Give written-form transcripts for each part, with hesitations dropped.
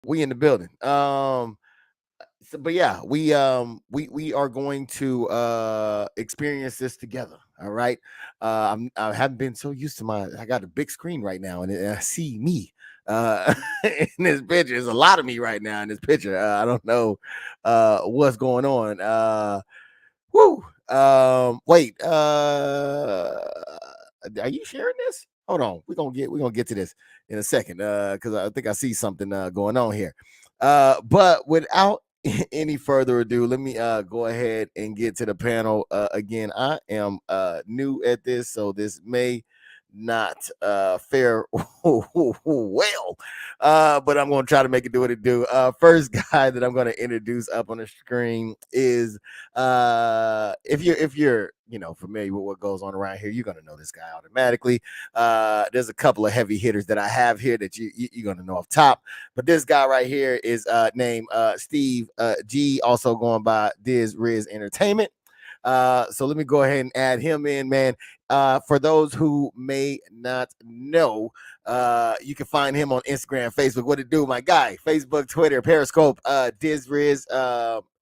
We in the building. But yeah, we are going to experience this together. All right. I haven't been so used to I got a big screen right now, and I see me in this picture. There's a lot of me right now in this picture. I don't know what's going on. Woo. Wait. Are you sharing this? Hold on. We're gonna get to this in a second. Because I think I see something going on here. But without any further ado, let me go ahead and get to the panel. Again, I am new at this, so this may not fare well, but I'm gonna try to make it do what it do. First guy that I'm gonna introduce up on the screen is if you're familiar with what goes on around here, you're gonna know this guy automatically. There's a couple of heavy hitters that I have here that you're gonna know off top, but this guy right here is named Steve G, also going by DisRiz Entertainment. So let me go ahead and add him in, man. For those who may not know, you can find him on Instagram, Facebook. What it do, my guy? Facebook, Twitter, Periscope, DisRiz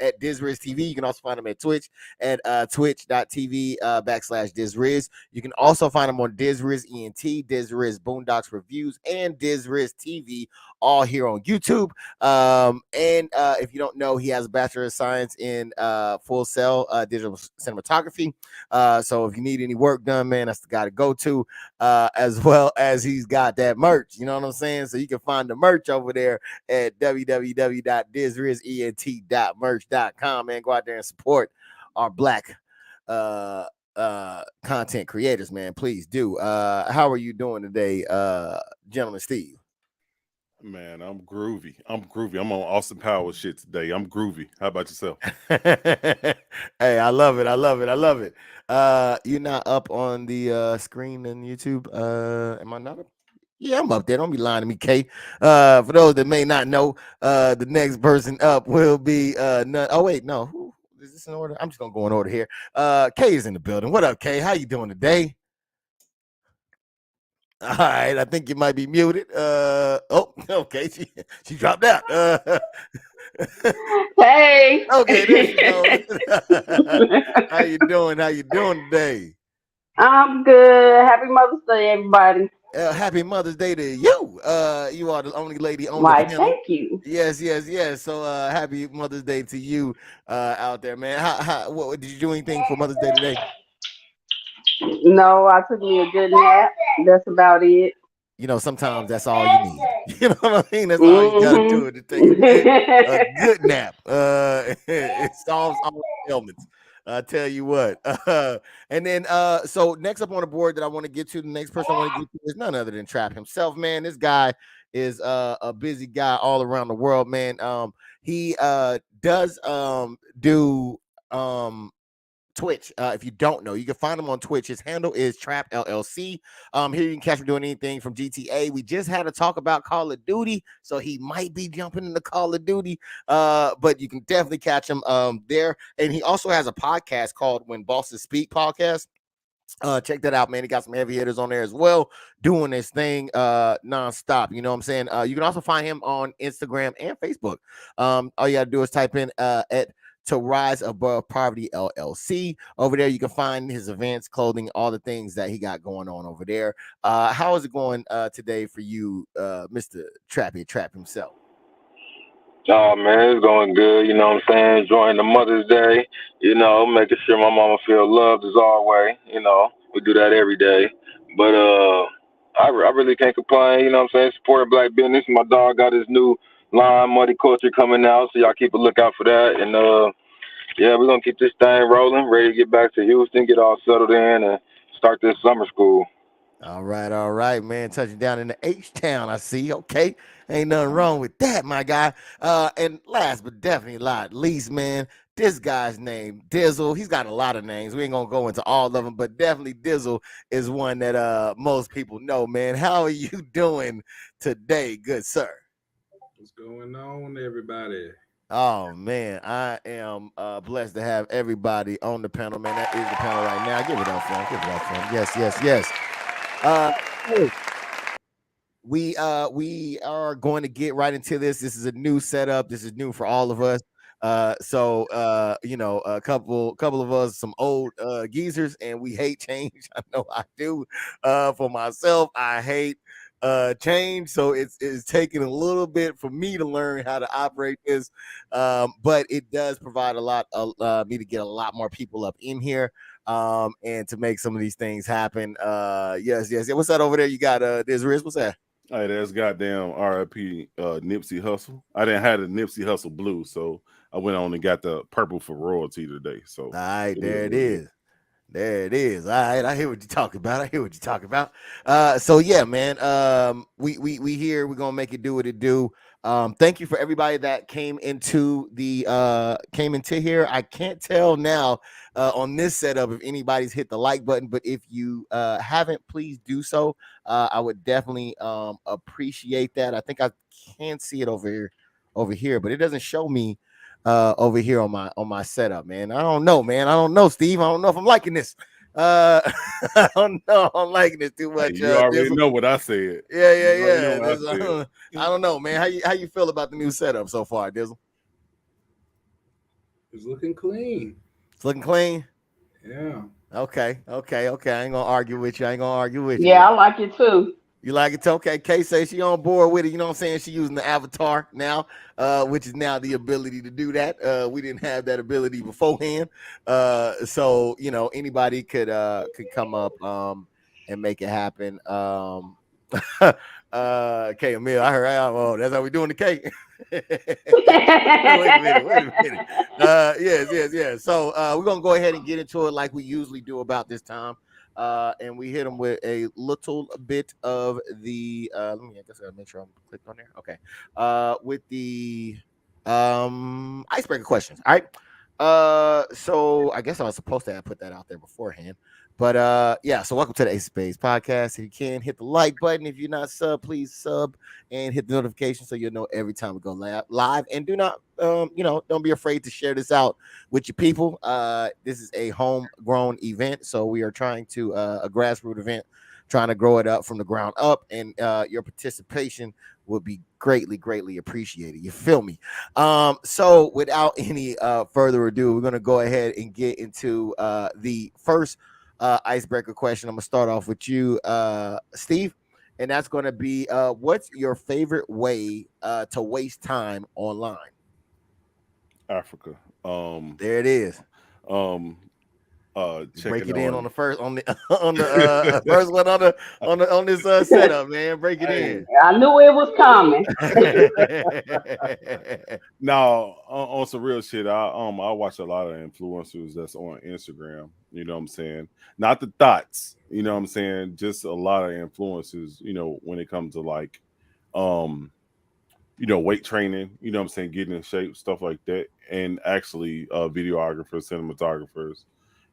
at DisRiz TV. You can also find him at Twitch at twitch.tv /DisRiz. You can also find him on DisRiz ENT, DisRiz Boondocks Reviews, and DisRiz TV, all here on YouTube. And if you don't know, he has a Bachelor of Science in Full Cell Digital Cinematography. So if you need any work done, man, that's the guy to go to. As well as he's got that merch, you know what I'm saying? So you can find the merch over there at www.disrizent.merch.com, man. Go out there and support our black content creators, man. Please do. How are you doing today, gentleman Steve? Man, I'm groovy. I'm on Austin Powers shit today. I'm groovy. How about yourself? Hey, I love it. You're not up on the screen in YouTube. Am I not up? Yeah, I'm up there. Don't be lying to me, Kay. For those that may not know, the next person up will be none. Oh, wait, no. Who is this in order? I'm just gonna go in order here. Kay is in the building. What up, Kay? How you doing today? All right, I think you might be muted. Oh, okay, she dropped out. Hey. Okay, there she goes. How you doing? How you doing today? I'm good. Happy Mother's Day, everybody. Happy Mother's Day to you. You are the only lady on the Why, panel. thank you. Yes, yes, yes. So happy Mother's Day to you out there, man. What did you do anything for Mother's Day today? No, I took me a good nap. That's about it. Sometimes that's all you need. You know what I mean? That's all you gotta Hmm. do to take a good nap. It solves all ailments. I tell you what. And then so next up on the board that I want to get to, the next person I want to get to is none other than Trap himself, man. This guy is a busy guy all around the world, man. He does do Twitch. If you don't know, you can find him on Twitch. His handle is Trap LLC. Here you can catch him doing anything from GTA. We just had a talk about Call of Duty, so he might be jumping into Call of Duty. But you can definitely catch him there. And he also has a podcast called When Bosses Speak Podcast. Check that out, man. He got some heavy hitters on there as well, doing this thing nonstop. You know what I'm saying? You can also find him on Instagram and Facebook. All you gotta do is type in at to Rise Above Poverty LLC. Over there, you can find his events, clothing, all the things that he got going on over there. How is it going today for you, Mr. Trappy Trap himself? Oh man, it's going good, you know what I'm saying? Enjoying the Mother's Day, making sure my mama feel loved as always, We do that every day. But I really can't complain, you know what I'm saying? Supporting black business. My dog got his new line, Muddy Culture, coming out, so y'all keep a lookout for that. And yeah, we're gonna keep this thing rolling, ready to get back to Houston, get all settled in and start this summer school. All right, man. Touching down in the H town, I see. Okay, ain't nothing wrong with that, my guy. And last but definitely not least, man, this guy's name Dizzle. He's got a lot of names. We ain't gonna go into all of them, but definitely Dizzle is one that most people know, man. How are you doing today, good sir? What's going on, everybody? Oh man, I am blessed to have everybody on the panel, man. That is the panel right now. Give it up for him. Give it up for him. Yes, yes, yes. Uh, hey, we are going to get right into this. This is a new setup. This is new for all of us. So you know, a couple of us, some old geezers, and we hate change. I know I do. For myself, I hate change. So it's taking a little bit for me to learn how to operate this. But it does provide a lot of me to get a lot more people up in here. And to make some of these things happen. Yes. What's that over there? You got Riz. What's that? Hey, that's goddamn RIP Nipsey Hussle. I didn't have the Nipsey Hussle blue, so I went on and got the purple for royalty today. So all right, there it is. There it is. All right, I hear what you're talking about. So yeah, man. We here. We're gonna make it do what it do. Thank you for everybody that came into here. I can't tell now on this setup if anybody's hit the like button, but if you haven't, please do so. I would definitely appreciate that. I think I can see it over here, but it doesn't show me over here on my setup, man. I don't know, Steve. I don't know if I'm liking this. I don't know. I'm liking this too much. Hey, you already know what I said. Yeah. I don't know, man. How you feel about the new setup so far, Dizzle? It's looking clean. It's looking clean. Yeah. Okay. I ain't gonna argue with you. Yeah, I like it too. You like it? Okay. Kay says she on board with it. You know what I'm saying? She using the avatar now, which is now the ability to do that. We didn't have that ability beforehand. So you know, anybody could come up and make it happen. K Emil, I heard, oh, that's how we doing the K. Wait a minute. Yes. So we're gonna go ahead and get into it like we usually do about this time. And we hit them with a little bit of the I guess I gotta make sure I'm clicked on there. Okay. With the icebreaker questions. All right. So I guess I was supposed to have put that out there beforehand. But yeah, so welcome to the Ace of Spades podcast. If you can, hit the like button. If you're not sub, please sub and hit the notification so you'll know every time we go live. And do not don't be afraid to share this out with your people. This is a homegrown event, so we are trying to a grassroots event, trying to grow it up from the ground up, and your participation would be greatly appreciated. You feel me? So without any further ado, we're gonna go ahead and get into the first icebreaker question. I'm gonna start off with you, Steve, and that's gonna be what's your favorite way to waste time online? Africa. There it is. Break it in on the first on the first one on this setup, man. Break it in. I knew it was coming. Now, on some real shit, I watch a lot of influencers that's on Instagram. You know what I'm saying? Not the thoughts. You know what I'm saying? Just a lot of influencers. You know, when it comes to like, weight training. You know what I'm saying? Getting in shape, stuff like that, and actually, videographers, cinematographers,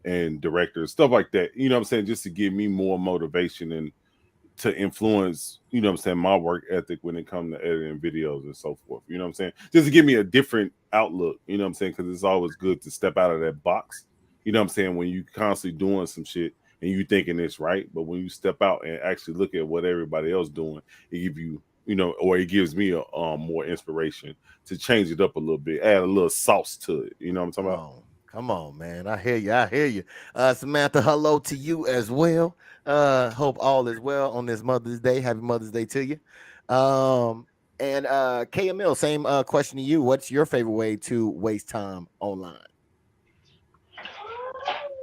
and directors, stuff like that. You know what I'm saying? Just to give me more motivation and to influence, you know what I'm saying, my work ethic when it comes to editing videos and so forth. You know what I'm saying? Just to give me a different outlook, you know what I'm saying? Because it's always good to step out of that box. You know what I'm saying? When you constantly doing some shit and you thinking it's right, but when you step out and actually look at what everybody else doing, it give you, or it gives me a more inspiration to change it up a little bit, add a little sauce to it. You know what I'm talking about? Come on, man. I hear you. Samantha, hello to you as well. Hope all is well on this Mother's Day. Happy Mother's Day to you. And KML, same question to you. What's your favorite way to waste time online?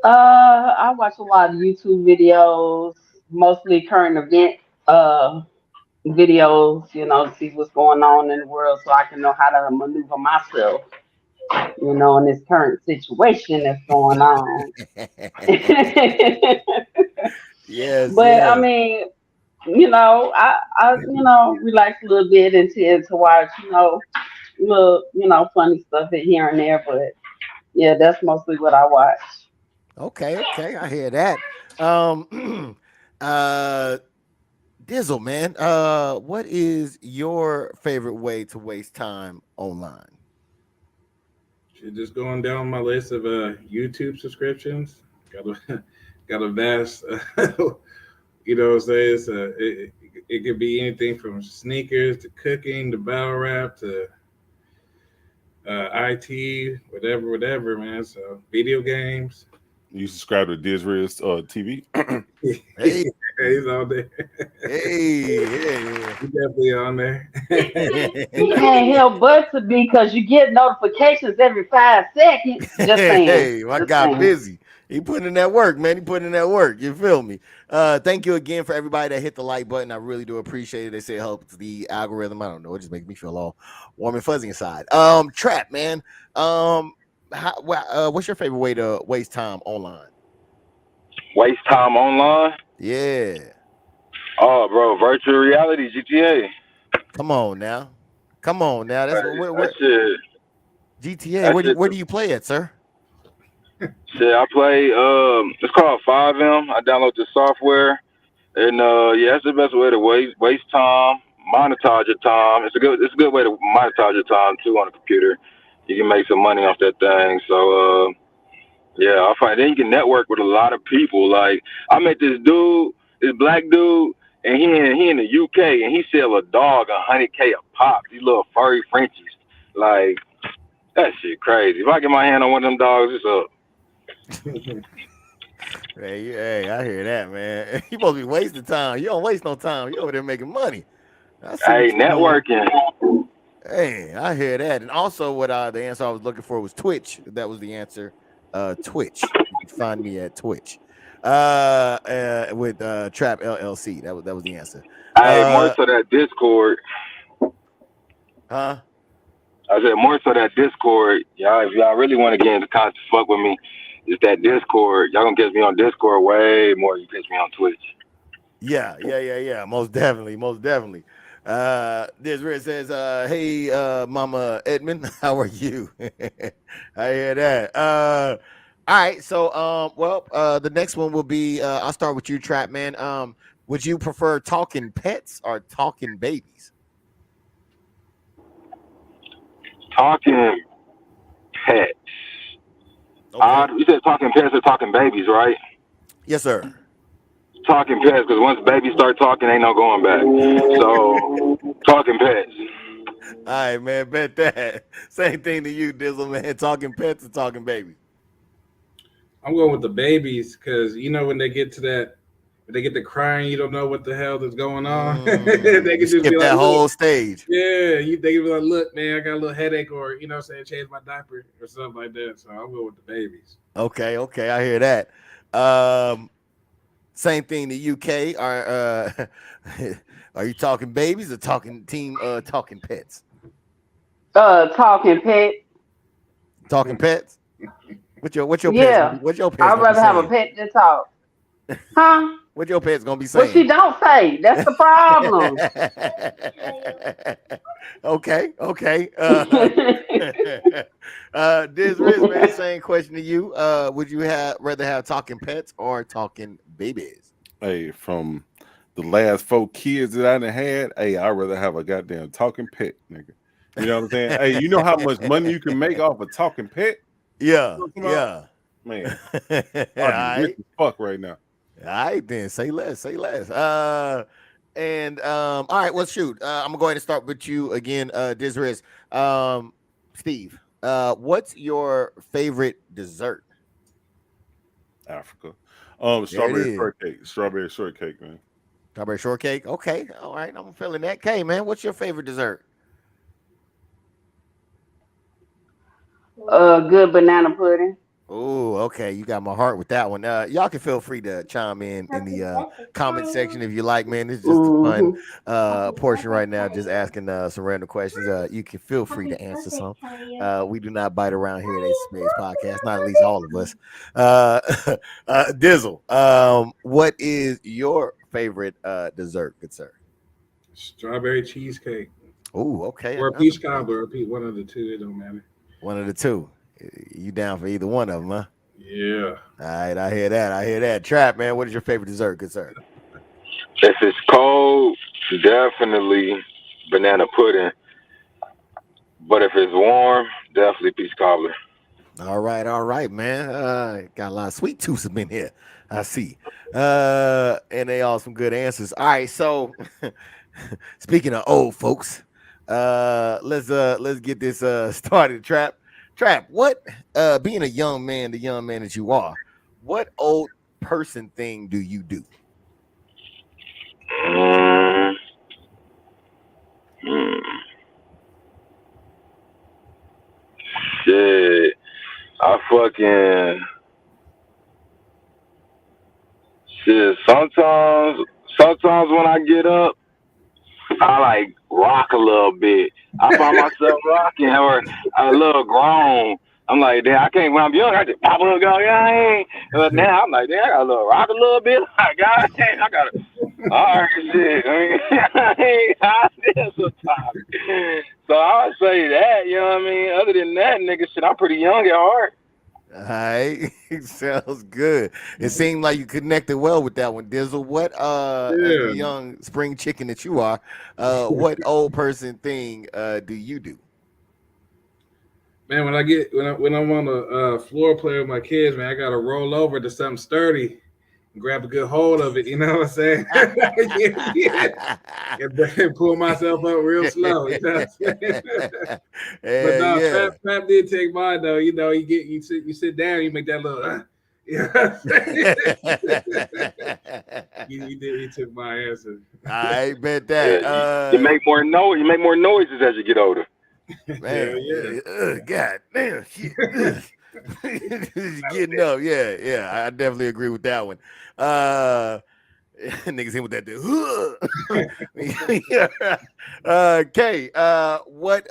I watch a lot of YouTube videos, mostly current event videos, to see what's going on in the world so I can know how to maneuver myself, in this current situation that's going on. Yes. I mean, I relax a little bit and tend to watch, little, funny stuff here and there. But yeah, that's mostly what I watch. Okay, I hear that. Dizzle, man, what is your favorite way to waste time online? Just going down my list of YouTube subscriptions. Got a vast, what I'm saying, It could be anything from sneakers to cooking to battle rap to IT, whatever, man. So video games. You subscribe to DisRiz TV? Hey, He's on there. yeah. He's definitely on there. You can't help but to be because you get notifications every 5 seconds. Just saying. Hey, my Just guy saying. busy. He putting in that work, man. He putting in that work. You feel me? Thank you again for everybody that hit the like button. I really do appreciate it. They say it helps the algorithm. I don't know. It just makes me feel all warm and fuzzy inside. Trap, man. What's your favorite way to waste time online? Waste time online? Yeah. Oh, bro, virtual reality, GTA. Come on now. That's That shit. GTA. Where do you play at, sir? Shit, I play. It's called 5M. I download the software, and yeah, it's the best way to waste time, monetize your time. It's a good way to monetize your time too on the computer. You can make some money off that thing. So yeah, I find then you can network with a lot of people. Like I met this black dude, and he in the UK, and he sell a dog $100K a pop. These little furry Frenchies, like that shit crazy. If I get my hand on one of them dogs, it's up. Hey, I hear that, man. You supposed to be wasting time. You don't waste no time. You over there making money. Hey, networking. Hey, I hear that. And also, what the answer I was looking for was Twitch. That was the answer. Twitch. You can find me at Twitch. With Trap LLC. That was the answer. Hey, more so that Discord. Huh? I said more so that Discord. Y'all, if y'all really want to get into contact, fuck with me. It's that Discord. Y'all gonna catch me on Discord way more than you catch me on Twitch. Yeah. Most definitely. This says, hey, Mama Edmund, how are you? I hear that. All right. So, the next one will be, I'll start with you, Trap Man. Would you prefer talking pets or talking babies? Talking pets. Okay. You said talking pets or talking babies, right? Yes, sir. Talking pets, because once babies start talking, ain't no going back. So, talking pets. All right, man. Bet that. Same thing to you, Dizzle, man. Talking pets or talking babies? I'm going with the babies because when they get to that, when they get to crying, you don't know what the hell is going on. They can just skip be that like, whole stage. Yeah, they can be like, look, man, I got a little headache, or change my diaper or something like that. So I'll go with the babies. Okay, I hear that. Same thing to UK. Are you talking babies or talking pets? Talking pet. Talking pets? What's your pets? Yeah. What's your pets? I'd rather have a pet than talk. Huh? What your pet's gonna be saying? What she don't say. That's the problem. Okay. Diz, man, same question to you. Would you rather have talking pets or talking babies? Hey, from the last 4 kids that I done had, hey, I'd rather have a goddamn talking pet, nigga. You know what I'm saying? Hey, you know how much money you can make off a talking pet? Yeah. Man, I'd be rich as fuck right now. All right, then say less. All right, well, shoot. I'm gonna go ahead and start with you again, Dizriz. Steve, what's your favorite dessert? Africa. Strawberry shortcake. Strawberry shortcake, man. Strawberry shortcake. Okay, all right. I'm feeling that. K, man, what's your favorite dessert? Good banana pudding. Oh, okay. You got my heart with that one. Y'all can feel free to chime in the comment section if you like, man. This is just a fun portion right now, just asking some random questions. You can feel free to answer some. We do not bite around here at AceOfSpadesPodcast, not at least all of us. Dizzle, what is your favorite dessert, good sir? Strawberry cheesecake. Oh, okay. Or a peach cobbler, one of the two. It don't matter. One of the two. You down for either one of them, huh? Yeah. All right, I hear that. Trap, man, what is your favorite dessert, good sir? If it's cold, definitely banana pudding. But if it's warm, definitely peach cobbler. All right, man. Got a lot of sweet tooths in here. I see. And they all some good answers. All right, so speaking of old folks, let's get this started. Trap. What being a young man, the young man that you are, what old person thing do you do? Mm, mm, shit. I fucking shit. Sometimes when I get up, I like rock a little bit. I find myself rocking or a little grown. I'm like, damn, I can't. When I'm young, I just pop up, go, yeah. But now I'm like, damn, I got a little rock a little bit. I got, I got to. All right, shit. I mean, I feel sometimes. So I would say that, you know what I mean? Other than that, nigga, shit, I'm pretty young at heart. All right, sounds good. It seemed like you connected well with that one, Dizzle. What as the Yeah, young spring chicken that you are, what old person thing do you do? man. When I'm on the floor playing with my kids, man, I gotta roll over to something sturdy and grab a good hold of it. You know what I'm saying? Yeah. And then pull myself up real slow. You know what I'm saying? But no, Yeah. Trap did take mine though. You know, you sit down, you make that little. You know what I'm saying? He took my answer. I bet Yeah, that. you make more noise. You make more noises as you get older. Hell Man, yeah. God damn, shit. Getting up, yeah. I definitely agree with that one. Niggas in with that dude. Okay. What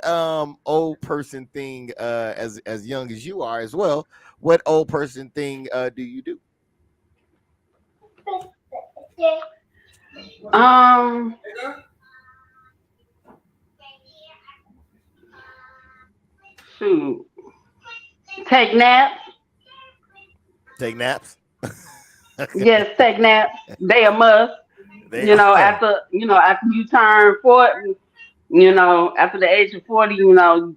old person thing as young as you are as well? What old person thing do you do? Um, shoot, take naps. Take naps. Yes, take naps. They a must. They are. After you turn 40, after the age of 40,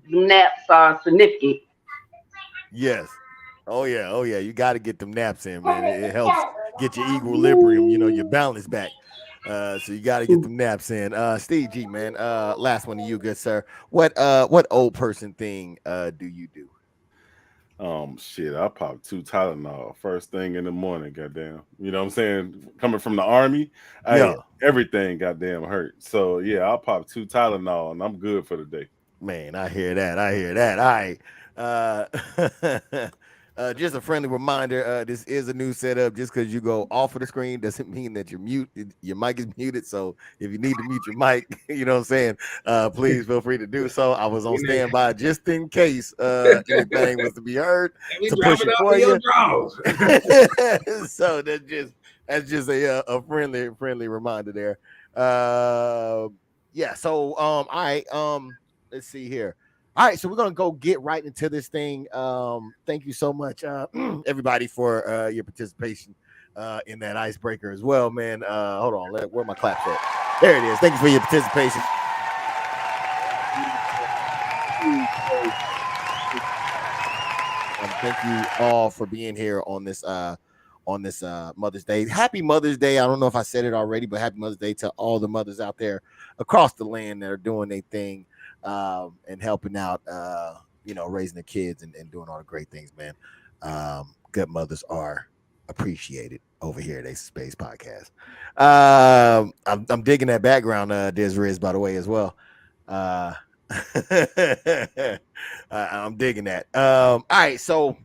naps are significant. Yes. Oh yeah. You got to get them naps in, man. It helps get your equilibrium, your balance back. So you got to get them naps in. Steve G, man. Last one to you, good sir. What old person thing do you do? Shit, I pop 2 Tylenol first thing in the morning, goddamn. You know what I'm saying? Coming from the army, Yeah, everything goddamn hurt. So yeah, I'll pop 2 Tylenol and I'm good for the day. man. I hear that. All right. Just a friendly reminder. This is a new setup. Just because you go off of the screen doesn't mean that your mic is muted. So if you need to mute your mic, you know what I'm saying. Please feel free to do so. I was on standby just in case anything was to be heard We to drop push it it off for in your you. drawers. So that's just a friendly reminder there. Yeah. So all right. Let's see here. All right, so we're gonna go get right into this thing. Thank you so much, everybody, for your participation in that icebreaker as well, man. Hold on, where my claps at? There it is. Thank you for your participation. Thank you all for being here on this Mother's Day. Happy Mother's Day. I don't know if I said it already, but happy Mother's Day to all the mothers out there across the land that are doing their thing and helping out, raising their kids and doing all the great things, man. Good mothers are appreciated over here at Ace of Space Podcast. I'm digging that background, DisRiz, by the way, as well. I'm digging that. All right, so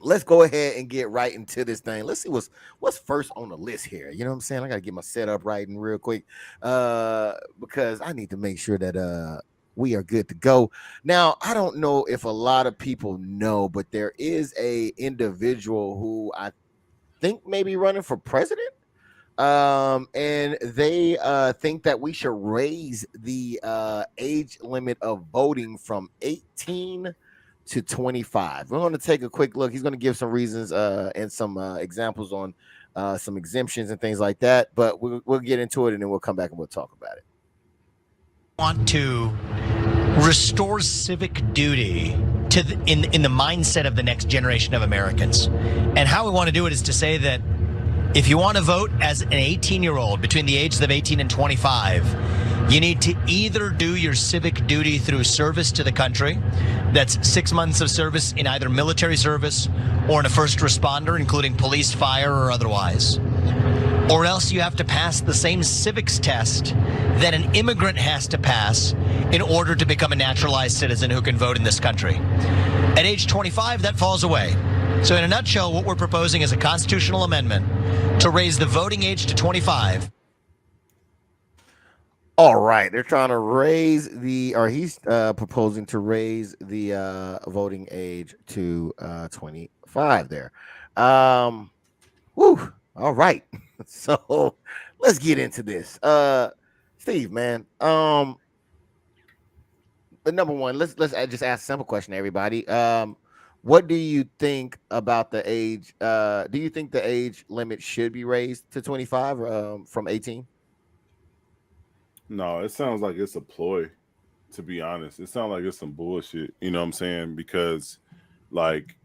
let's go ahead and get right into this thing. Let's see what's first on the list here. You know what I'm saying? I gotta get my setup right and real quick because I need to make sure that we are good to go. Now, I don't know if a lot of people know, but there is a individual who I think may be running for president. And they think that we should raise the age limit of voting from 18 to 25. We're going to take a quick look. He's going to give some reasons and some examples on some exemptions and things like that. But we'll get into it and then we'll come back and we'll talk about it. Want to restores civic duty to in the mindset of the next generation of Americans. And how we want to do it is to say that if you want to vote as an 18-year-old between the ages of 18 and 25, you need to either do your civic duty through service to the country. That's 6 months of service in either military service or in a first responder, including police, fire, or otherwise. Or else you have to pass the same civics test that an immigrant has to pass in order to become a naturalized citizen who can vote in this country. At age 25, that falls away. So in a nutshell, what we're proposing is a constitutional amendment to raise the voting age to 25. All right, they're trying to raise he's proposing to raise the voting age to 25 there. Woo. All right. So let's get into this. Steve, man. The number one, let's just ask a simple question to everybody. What do you think about the age? Do you think the age limit should be raised to 25 from 18? No, it sounds like it's a ploy, to be honest. It sounds like it's some bullshit. You know what I'm saying? Because like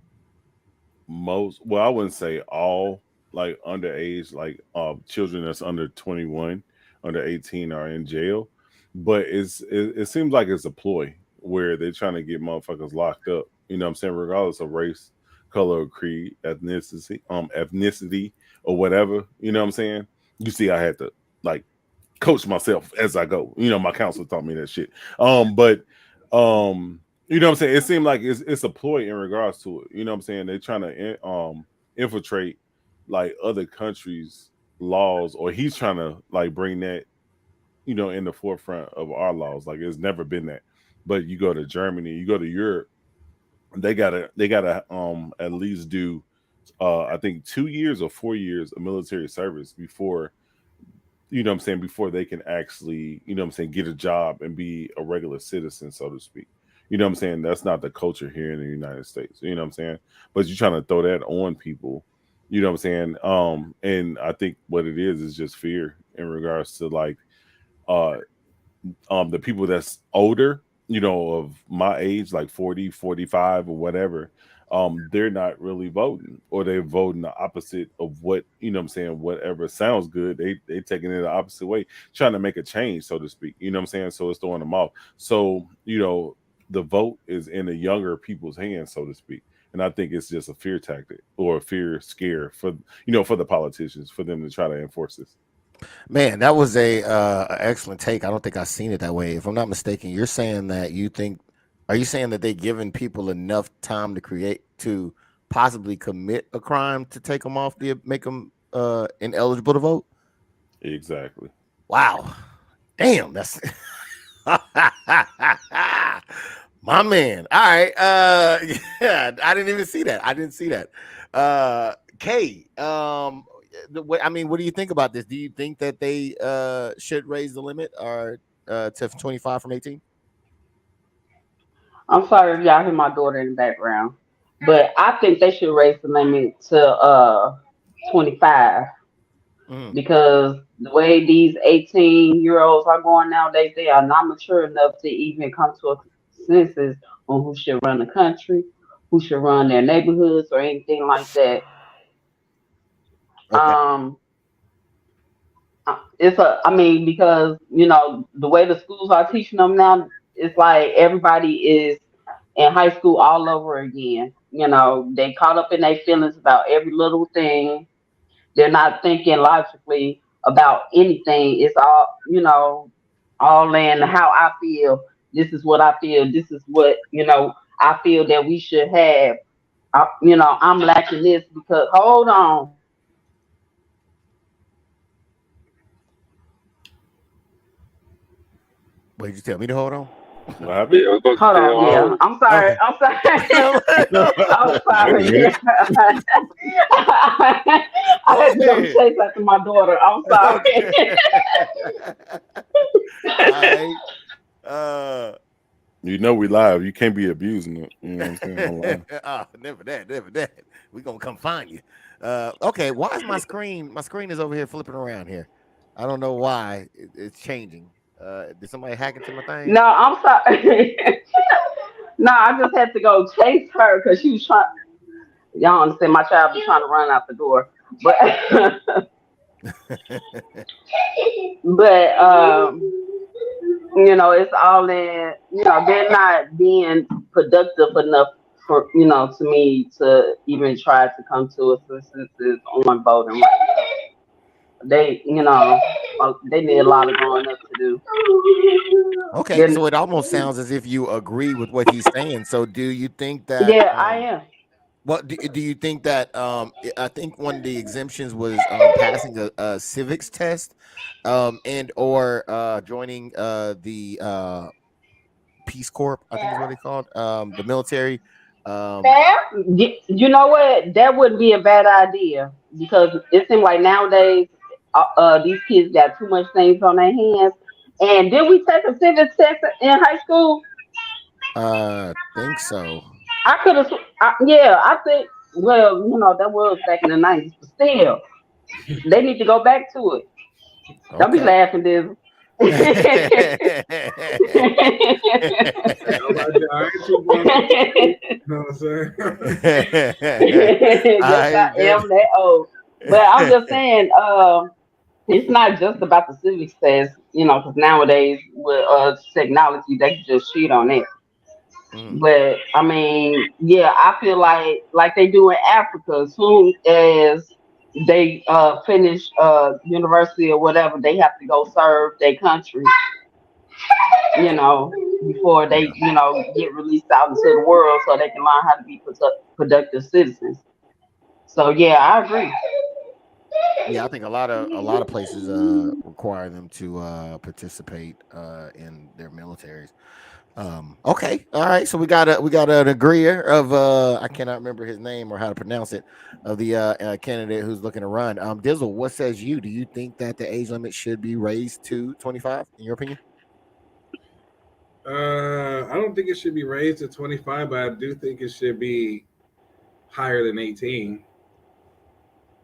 I wouldn't say all like underage, like children that's under 21, under 18 are in jail. But it seems like it's a ploy where they're trying to get motherfuckers locked up. You know what I'm saying? Regardless of race, color, creed, ethnicity, or whatever. You know what I'm saying? You see, I had to like coach myself as I go. You know, my counselor taught me that shit. But you know what I'm saying? It seemed like it's a ploy in regards to it. You know what I'm saying? They're trying to infiltrate like other countries' laws, or he's trying to like bring that, you know, in the forefront of our laws. Like it's never been that. But you go to Germany, you go to Europe, they gotta at least do I think 2 years or 4 years of military service before, you know what I'm saying, before they can actually, you know what I'm saying, get a job and be a regular citizen, so to speak. You know what I'm saying? That's not the culture here in the United States. You know what I'm saying? But you're trying to throw that on people. You know what I'm saying? And I think what it is just fear in regards to like the people that's older, you know, of my age, like 40, 45 or whatever, they're not really voting, or they're voting the opposite of what, you know what I'm saying, whatever sounds good, they taking it the opposite way, trying to make a change, so to speak. You know what I'm saying? So it's throwing them off. So, you know, the vote is in the younger people's hands, so to speak. And I think it's just a fear tactic or a fear scare for, you know, for the politicians, for them to try to enforce this. Man, that was a excellent take. I don't think I've seen it that way. If I'm not mistaken, you're saying that are you saying that they're giving people enough time to possibly commit a crime to take them off, make them ineligible to vote? Exactly. Wow. Damn, that's my man. All right. Yeah, I didn't even see that. I didn't see that. Kay, what do you think about this? Do you think that they should raise the limit or to 25 from 18? I'm sorry if y'all hear my daughter in the background, but I think they should raise the limit to 25, because the way these 18-year-olds are going nowadays, they are not mature enough to even come to a consensus on who should run the country, who should run their neighborhoods, or anything like that. Okay. Because you know the way the schools are teaching them now, it's like everybody is in high school all over again. You know, they caught up in their feelings about every little thing. They're not thinking logically about anything. It's all, you know, all in how I feel. This is what I feel. This is what, you know, I feel that we should have. I'm lacking this because, hold on. What did you tell me to hold on? What happened? Yeah, I was about to Hold say, on, yeah. I'm sorry. Okay. I'm sorry. I'm sorry. I had to go chase after my daughter. I'm sorry. Okay. All right. You know we live. You can't be abusing it. You know what I'm saying? Online. Oh, never that. We're gonna come find you. Okay, why is my screen is over here flipping around here? I don't know why it's changing. Did somebody hack into my thing? No, I'm sorry. No, I just had to go chase her because she was trying. Y'all understand? My child was trying to run out the door, but but it's all in. They're not being productive enough for to me to even try to come to a consensus on voting right now. They need a lot of growing up to do. Okay, Then, so it almost sounds as if you agree with what he's saying. So do you think that yeah, I am. what do you think that I think one of the exemptions was passing a civics test and or joining the Peace Corps, I think is what they called the military. You know what? That wouldn't be a bad idea because it seems like nowadays these kids got too much things on their hands. And did we take a civics test in high school? Think so. I could have. Yeah, I think. Well, that was back in the '90s, but still, they need to go back to it. Don't be Okay. laughing, Diz. I ain't too much. You know what I'm saying? Yes, I am that old. But I'm just saying, it's not just about the civics test, because nowadays with technology, they can just cheat on it. But I mean, yeah, I feel like they do in Africa. As soon as they finish university or whatever, they have to go serve their country, before they, Yeah. get released out into the world so they can learn how to be productive citizens. So yeah, I agree. Yeah, I think a lot of places require them to participate in their militaries. Okay, all right. So we got an agreeer of I cannot remember his name or how to pronounce it of the candidate who's looking to run. Dizzle, what says you? Do you think that the age limit should be raised to 25? In your opinion? I don't think it should be raised to 25, but I do think it should be higher than 18.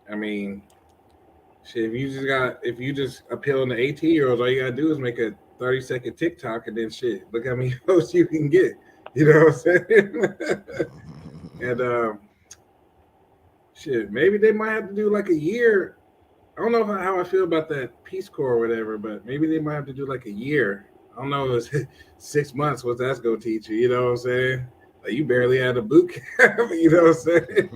I mean, shit, if you just appealing to 18-year-olds, all you gotta do is make a 30-second TikTok and then shit, look how many posts you can get. You know what I'm saying? And shit, maybe they might have to do like a year. I don't know how I feel about that Peace Corps or whatever, but maybe they might have to do like a year. I don't know if it's 6 months, what that's gonna teach you, you know what I'm saying? Like you barely had a boot camp, you know what I'm saying?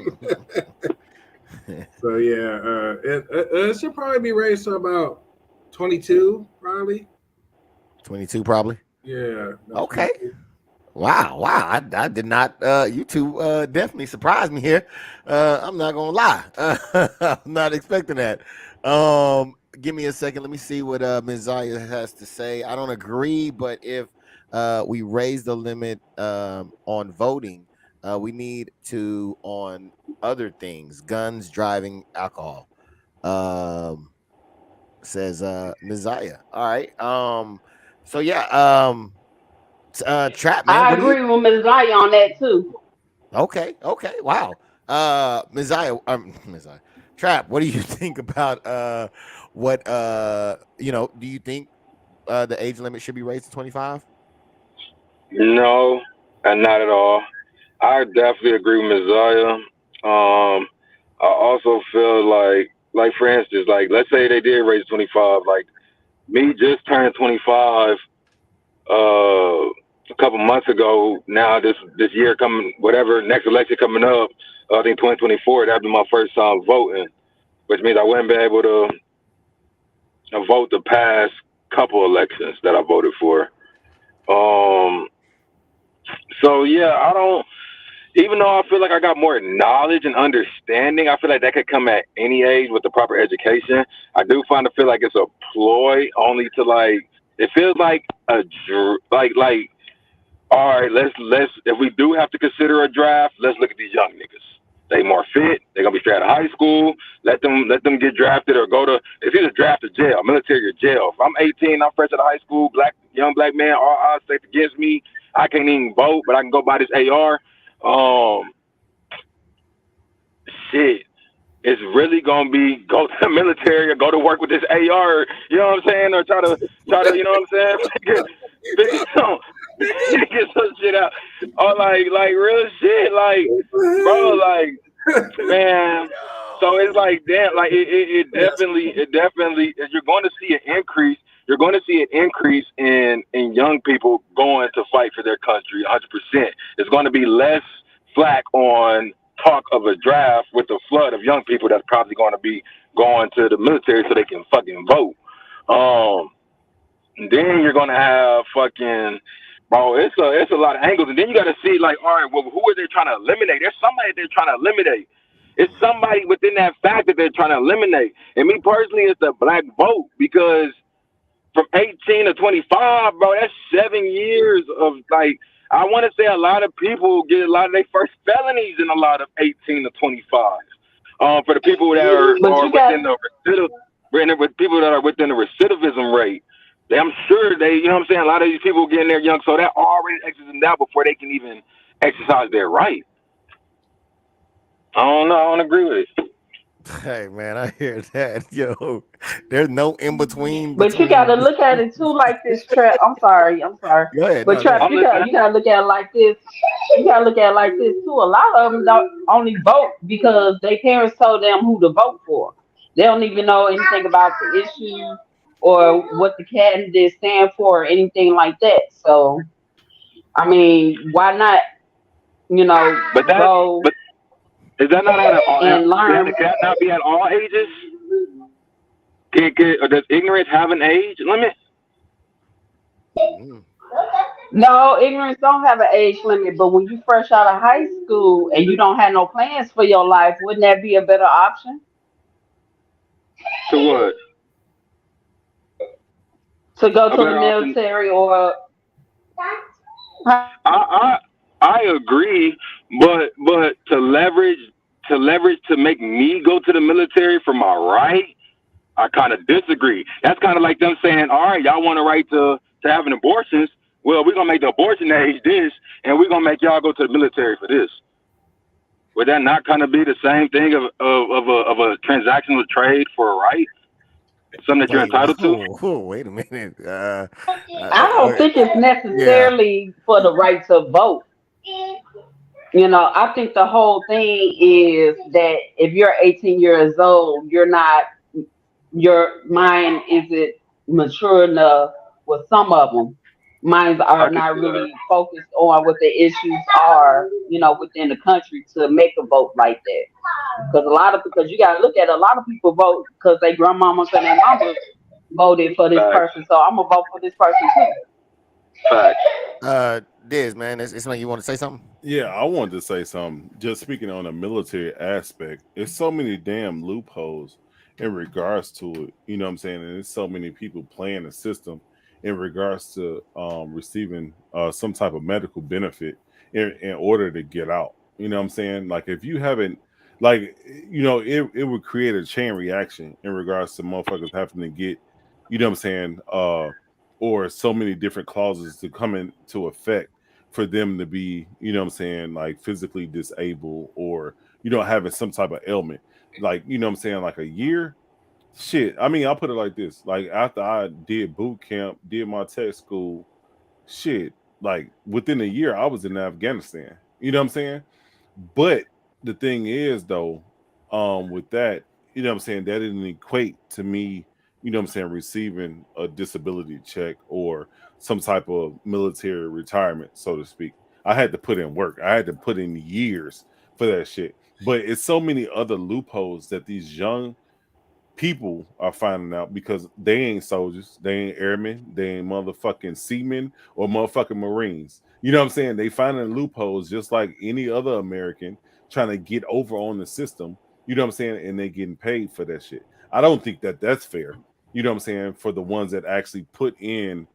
So yeah, it should probably be raised to about 22, probably. 22, probably. Yeah. Okay. 22. Wow. I did not. You two definitely surprised me here. I'm not gonna lie. I'm not expecting that. Give me a second. Let me see what Ms. Zaya has to say. I don't agree, but if we raise the limit on voting, we need to on other things, guns, driving, alcohol. Um, says Ms. Zaya. All right. So yeah. Trap man, I what do you? agree with Ms. Zaya on that too. Okay. Wow. Messiah, Messiah. Trap, what do you think about what do you think the age limit should be raised to 25? No, and not at all. I definitely agree with Ms. Zaya. I also feel like for instance, like let's say they did raise 25. Like me just turned 25 a couple months ago. Now this year coming, whatever next election coming up, I think 2024. That'd be my first time voting, which means I wouldn't be able to vote the past couple elections that I voted for. Um, so yeah, I don't. Even though I feel like I got more knowledge and understanding, I feel like that could come at any age with the proper education. I do feel like it's a ploy only to like. It feels like like. All right, let's if we do have to consider a draft, let's look at these young niggas. They more fit. They're gonna be straight out of high school. Let them get drafted or go to if he's a draft to jail, military or jail. If I'm 18, I'm fresh out of high school, young black man, all odds stacked against me. I can't even vote, but I can go buy this AR. Shit. it's really gonna be go to the military or go to work with this AR, you know what I'm saying, or try to, you know what I'm saying, figure some shit out, or like real shit, like bro, like man. So it's like damn, like it definitely, you're going to see an increase. You're going to see an increase in young people going to fight for their country. 100%. It's going to be less flack on talk of a draft with a flood of young people that's probably going to be going to the military so they can fucking vote. Then you're gonna have fucking, bro. It's a lot of angles, and then you got to see like, all right, well, who are they trying to eliminate? There's somebody they're trying to eliminate. It's somebody within that fact that they're trying to eliminate. And me personally, it's the black vote, because from 18 to 25, bro, that's 7 years of like. I want to say a lot of people get a lot of their first felonies in a lot of 18 to 25. For the people that are within the with people that are within the recidivism rate, I'm sure they, you know what I'm saying, a lot of these people getting there young, so that already exits them down before they can even exercise their right. I don't know. I don't agree with it. Hey man, I hear that. Yo, there's no in between. But you got to look at it too, like this, Trap. I'm sorry. Go ahead. But Trap, you got to look at it like this. You got to look at it like this too. A lot of them don't only vote because their parents told them who to vote for. They don't even know anything about the issue or what the candidates stand for or anything like that. So, I mean, why not? Go. But is that not at all? And learn. Can that not be at all ages? Or does ignorance have an age limit? No, ignorance don't have an age limit. But when you fresh out of high school and you don't have no plans for your life, wouldn't that be a better option? To what? To go to the military or. I agree, but to leverage to make me go to the military for my right, I kind of disagree. That's kind of like them saying, all right, y'all want a right to having abortions. Well, we're going to make the abortion age this, and we're going to make y'all go to the military for this. Would that not kind of be the same thing of a transactional trade for a right? Something that you're entitled to? Wait a minute. I don't think it's necessarily for the right to vote. I think the whole thing is that if you're 18 years old, your mind isn't mature enough. With some of them, minds are not really focused on what the issues are, within the country to make a vote like that. Because you got to look at a lot of people vote because their grandmamas and their mamas voted for this person, so I'm gonna vote for this person too. Diz, man, it's like you want to say something? Yeah, I wanted to say something. Just speaking on a military aspect, there's so many damn loopholes in regards to it. You know what I'm saying? And there's so many people playing the system in regards to receiving some type of medical benefit in order to get out. You know what I'm saying? Like if you haven't, like, it would create a chain reaction in regards to motherfuckers having to get, you know what I'm saying, or so many different clauses to come into effect for them to be, you know what I'm saying, like physically disabled or, having some type of ailment. Like, you know what I'm saying, like a year. Shit. I mean, I'll put it like this. Like after I did boot camp, did my tech school, shit, like within a year I was in Afghanistan. You know what I'm saying? But the thing is though, with that, you know what I'm saying, that didn't equate to me, you know what I'm saying, receiving a disability check or some type of military retirement, so to speak. I had to put in work. I had to put in years for that shit. But it's so many other loopholes that these young people are finding out because they ain't soldiers, they ain't airmen, they ain't motherfucking seamen or motherfucking Marines. You know what I'm saying? They finding loopholes just like any other American trying to get over on the system. You know what I'm saying? And they getting paid for that shit. I don't think that that's fair. You know what I'm saying? For the ones that actually put in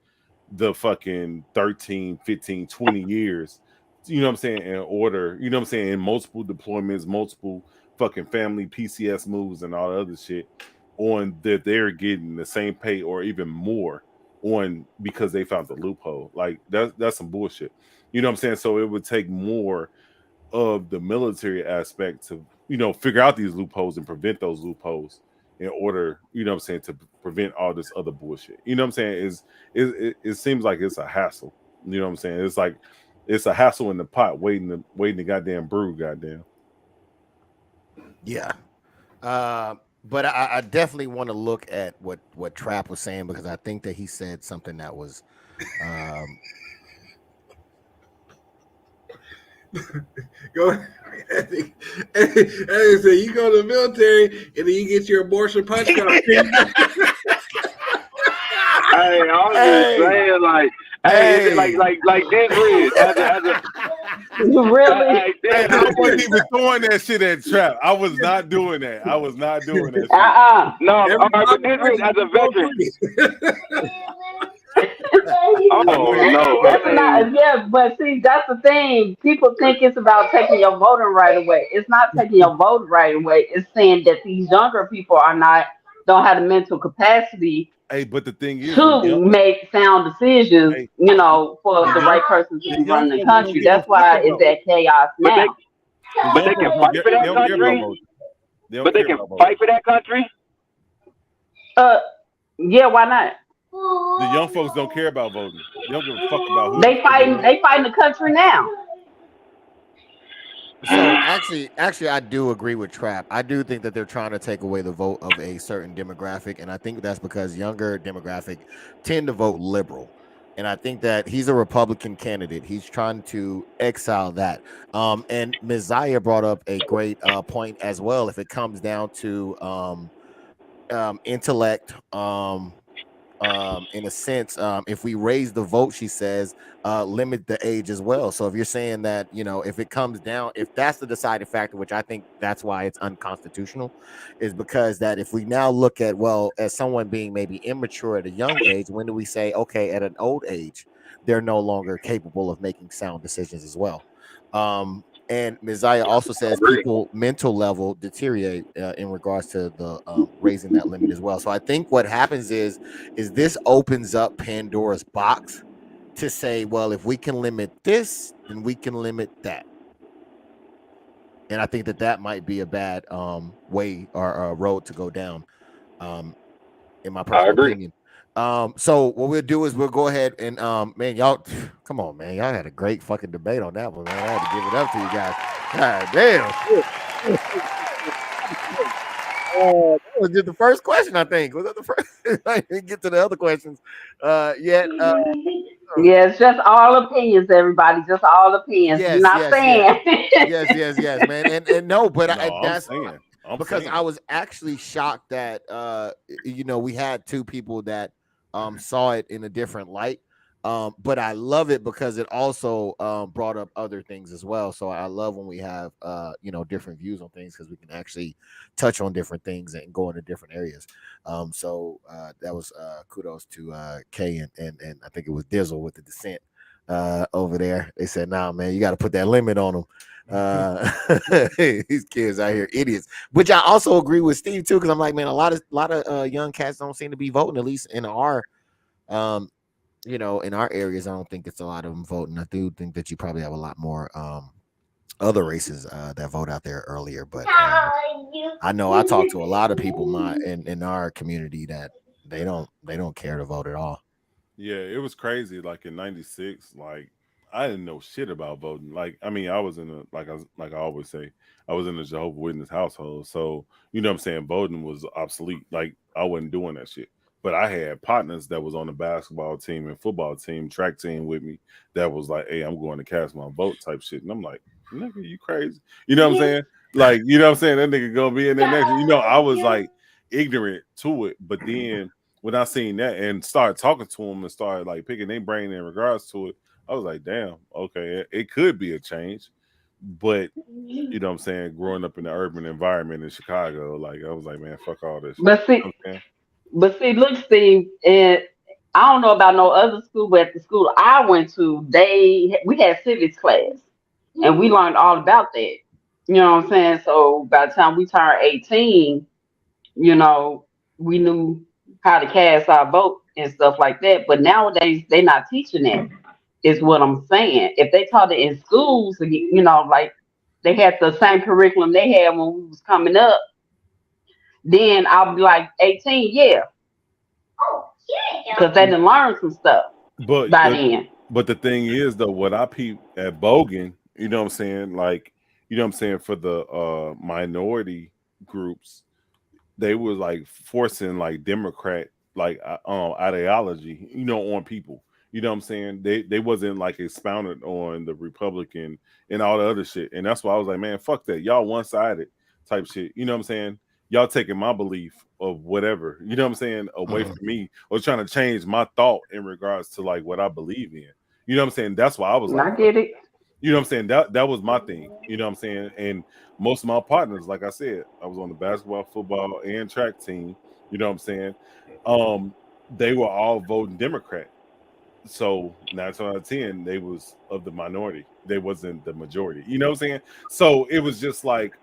the fucking 13, 15, 20 years, you know what I'm saying, in order, you know what I'm saying, in multiple deployments, multiple fucking family PCS moves and all the other shit, on that they're getting the same pay or even more on because they found the loophole. Like that's some bullshit. You know what I'm saying? So it would take more of the military aspect to figure out these loopholes and prevent those loopholes in order, to prevent all this other bullshit. You know what I'm saying? It seems like it's a hassle. You know what I'm saying? It's like it's a hassle in the pot waiting to goddamn brew, goddamn. Yeah. But I definitely want to look at what Trap was saying, because I think that he said something that was Go ahead. So you go to the military and then you get your abortion punch card. Hey, I was just saying, like, is it like DisRiz as a Really? Hey, I wasn't even throwing that shit at Trap. I was not doing that. I was not doing that shit. No, all right, but DisRiz as a veteran. Oh no! It's not, yeah, but see, that's the thing. People think it's about taking your voting right away. It's not taking your vote right away. It's saying that these younger people don't have the mental capacity Hey, but the thing is, to make sound decisions, Hey, for the right person to be running the country. That's why it's at chaos now. But they can fight for that country. But they can fight for that country. Yeah, why not? The young folks don't care about voting. They don't give a fuck about who. They fighting the country now. So actually, I do agree with Trap. I do think that they're trying to take away the vote of a certain demographic, and I think that's because younger demographic tend to vote liberal. And I think that he's a Republican candidate. He's trying to exile that. And Messiah brought up a great point as well. If it comes down to intellect, in a sense, if we raise the vote, she says, limit the age as well. So if you're saying that, if it comes down, if that's the deciding factor, which I think that's why it's unconstitutional, is because that if we now look at, well, as someone being maybe immature at a young age, when do we say, okay, at an old age, they're no longer capable of making sound decisions as well? And Messiah also says people mental level deteriorate in regards to the raising that limit as well. So I think what happens is this opens up Pandora's box to say, well, if we can limit this, then we can limit that. And I think that might be a bad way or road to go down, in my personal opinion. So what we'll do is we'll go ahead and man, y'all, come on, man, y'all had a great fucking debate on that one, man. I had to give it up to you guys. God damn. That was just the first question, I think. Was that the first? I didn't get to the other questions yet. Yeah, it's just all opinions, everybody. Just all opinions. Yes, Not saying. yes, man. And no, but that's saying. Because I was actually shocked that we had two people that saw it in a different light. But I love it because it also brought up other things as well. So I love when we have different views on things, because we can actually touch on different things and go into different areas. So that was kudos to Kay and I think it was Dizzle with the dissent over there. They said, nah, man, you got to put that limit on them. These kids out here idiots. Which I also agree with Steve too, because I'm like, man, a lot of young cats don't seem to be voting, at least in our in our areas. I don't think it's a lot of them voting. I do think that you probably have a lot more other races that vote out there earlier, but I know I talk to a lot of people in our community that they don't care to vote at all. Yeah, it was crazy. Like in '96, like I didn't know shit about voting. Like, I mean, I was in a like I always say, I was in a Jehovah's Witness household. So, you know what I'm saying, voting was obsolete. Like, I wasn't doing that shit. But I had partners that was on the basketball team and football team, track team with me that was like, hey, I'm going to cast my vote type shit. And I'm like, nigga, you crazy. You know what I'm saying? Like, you know what I'm saying? That nigga gonna be in there next. I was like ignorant to it. But then when I seen that and started talking to them and started like picking their brain in regards to it, I was like, damn, okay, it could be a change. But you know what I'm saying, growing up in the urban environment in Chicago, like I was like, man, fuck all this shit. But see, look, Steve, and I don't know about no other school, but at the school I went to, we had civics class, and we learned all about that. You know what I'm saying? So by the time we turned 18, we knew how to cast our vote and stuff like that. But nowadays they're not teaching that. Is what I'm saying. If they taught it in schools, like they had the same curriculum they had when we was coming up, then I'll be like 18, yeah, because they done learned some stuff But by then. but the thing is though, what I peep at Bogan, you know what I'm saying, like, you know what I'm saying, for the minority groups, they were like forcing like Democrat like ideology, you know, on people. You know what I'm saying? They wasn't like expounded on the Republican and all the other shit. And that's why I was like, man, fuck that. Y'all one-sided type shit. You know what I'm saying? Y'all taking my belief of whatever, you know what I'm saying, away from me, or trying to change my thought in regards to like what I believe in. You know what I'm saying? That's why I was And like, I get it. you know what I'm saying? That was my thing. You know what I'm saying? And most of my partners, like I said, I was on the basketball, football, and track team. You know what I'm saying? They were all voting Democrat. So 9 times out of 10, they was of the minority. They wasn't the majority. You know what I'm saying? So it was just like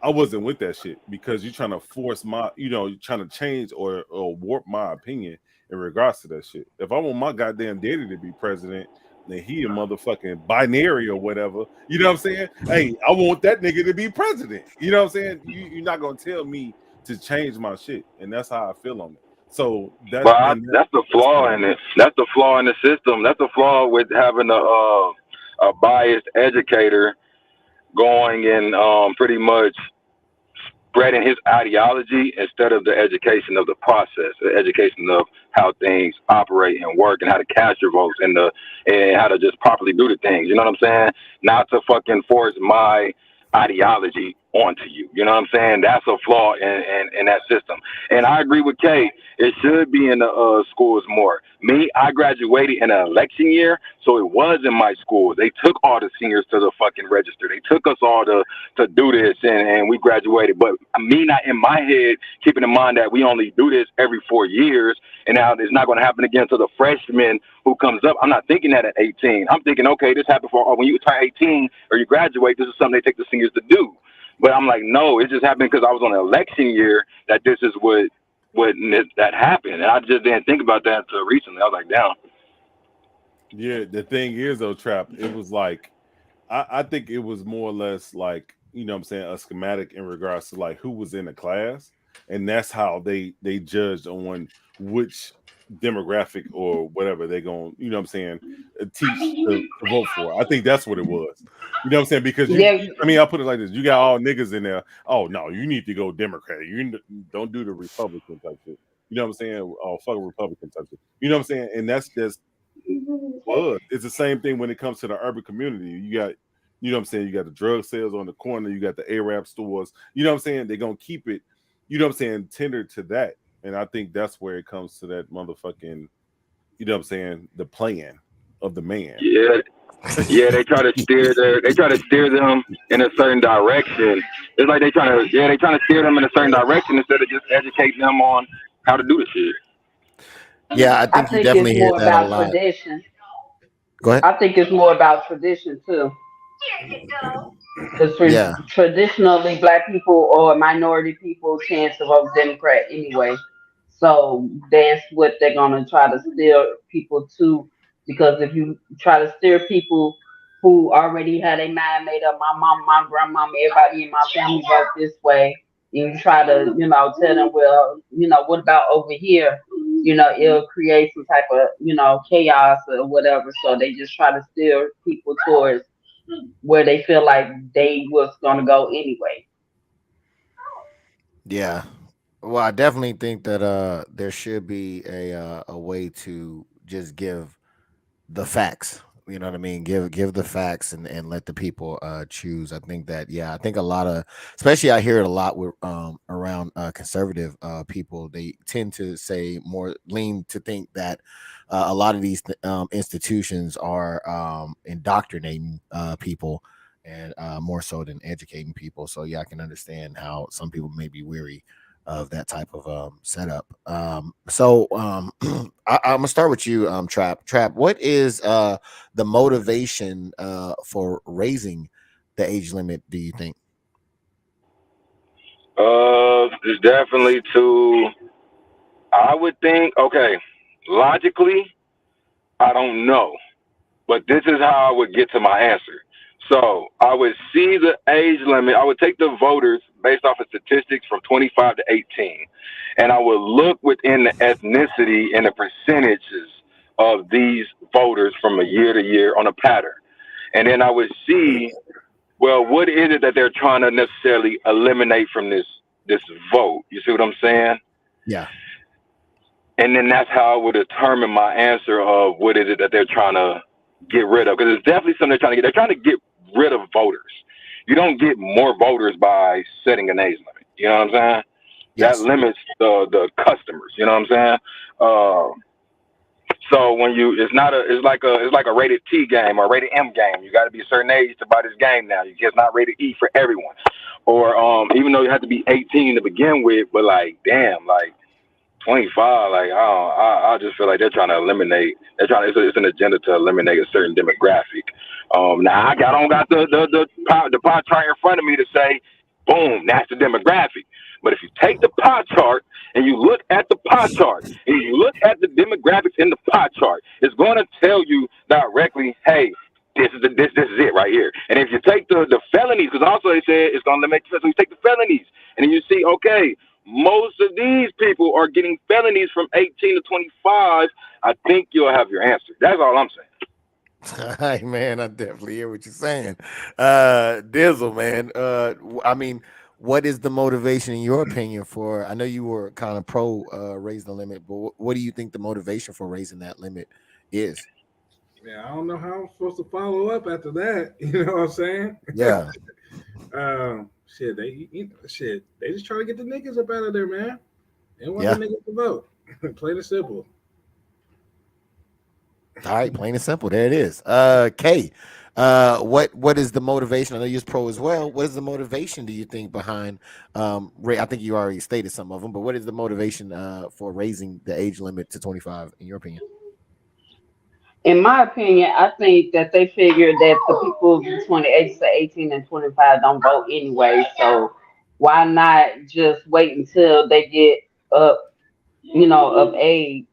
I wasn't with that shit, because you're trying to force my, you know, you're trying to change or warp my opinion in regards to that shit. If I want my goddamn daddy to be president, then he a motherfucking binary or whatever. You know what I'm saying? Hey, I want that nigga to be president. You know what I'm saying? You're not gonna tell me to change my shit, and that's how I feel on it. So But that's the that's flaw kind of in it. That's the flaw in the system. That's the flaw with having a biased educator going and pretty much spreading his ideology instead of the education of the process, the education of how things operate and work, and how to cast your votes, and how to just properly do the things. You know what I'm saying? Not to fucking force my ideology onto you. You know what I'm saying? That's a flaw in that system. And I agree with Kay. It should be in the schools more. Me, I graduated in an election year, so it was in my school. They took all the seniors to the fucking register. They took us all to do this, and we graduated. But me, not in my head, keeping in mind that we only do this every 4 years, and now it's not going to happen again to the freshman who comes up. I'm not thinking that at 18. I'm thinking, okay, this happened for when you turn 18 or you graduate. This is something they take the seniors to do. But I'm like, no, it just happened because I was on an election year that this is what that happened, and I just didn't think about that until recently. I was like, damn. Yeah, the thing is though, Trap, it was like I think it was more or less like, you know what I'm saying, a schematic in regards to like who was in the class, and that's how they judged on which demographic or whatever they going, you know what I'm saying, teach to vote for. I think that's what it was. You know what I'm saying? Because Yeah, I mean, I'll put it like this: you got all niggas in there. Oh no, you need to go Democrat. You don't do the Republican type shit. You know what I'm saying? Oh, fuck Republican type shit. You know what I'm saying? And that's just was. It's the same thing when it comes to the urban community. You got, you know what I'm saying, you got the drug sales on the corner, you got the Arab stores, you know what I'm saying? They're gonna keep it, you know what I'm saying, tender to that. And I think that's where it comes to that motherfucking, you know what I'm saying, the plan of the man. Yeah, yeah. They try to steer them in a certain direction. It's like they trying to steer them in a certain direction instead of just educating them on how to do the shit. Yeah, I I think you think it's definitely hear more that a about lot. tradition. Go ahead. I think it's more about tradition too. Because Yeah. traditionally, black people or minority people tend to vote Democrat anyway. So that's what they're gonna try to steer people to. Because if you try to steer people who already had a mind made up, my mom, my grandmama, everybody in my family vote this way, and you try to, tell them, well, what about over here? It'll create some type of, chaos or whatever. So they just try to steer people towards where they feel like they was gonna go anyway. Yeah. Well, I definitely think that there should be a way to just give the facts. You know what I mean? Give the facts and let the people choose. I think that, yeah, I think a lot of, especially I hear it a lot with around conservative people. They tend to say more lean to think that a lot of these institutions are indoctrinating people, and more so than educating people. So yeah, I can understand how some people may be weary of that type of setup. I'm gonna start with you, Trap. What is the motivation for raising the age limit, do you think? It's definitely to. I would think. Okay, logically, I don't know, but this is how I would get to my answer. So I would see the age limit. I would take the voters based off of statistics from 25 to 18, and I would look within the ethnicity and the percentages of these voters from a year to year on a pattern. And then I would see, well, what is it that they're trying to necessarily eliminate from this vote? You see what I'm saying? Yeah. And then that's how I would determine my answer of what is it that they're trying to get rid of. Because it's definitely something they're trying to get. They're trying to get rid of voters. You don't get more voters by setting an age limit. You know what I'm saying? Yes. That limits the customers. You know what I'm saying? So when it's like a rated T game or a rated M game. You got to be a certain age to buy this game now. It's not rated E for everyone. Or even though you have to be 18 to begin with, but like damn, like 25, like I just feel like they're trying to eliminate. It's an agenda to eliminate a certain demographic. Now I don't got the pie chart in front of me to say, boom, that's the demographic. But if you take the pie chart and you look at the pie chart and you look at the demographics in the pie chart, it's going to tell you directly, hey, this is it right here. And if you take the felonies, because also they said it's going to limit, so you take the felonies and then you see, okay, most of these people are getting felonies from 18 to 25. I think you'll have your answer. That's all I'm saying. All right, man. I definitely hear what you're saying. Dizzle, man. I mean, what is the motivation in your opinion for, I know you were kind of pro raise the limit, but what do you think the motivation for raising that limit is? Yeah, I don't know how I'm supposed to follow up after that. You know what I'm saying? Yeah. They just try to get the niggas up out of there, man. They want Yeah. the niggas to vote. Plain and simple. All right, plain and simple. There it is. Kay, what is the motivation? I know you're pro as well. What is the motivation, do you think, behind I think you already stated some of them, but what is the motivation for raising the age limit to 25 in your opinion? In my opinion, I think that they figure that the people between the ages of 18 and 25 don't vote anyway. So why not just wait until they get up, of age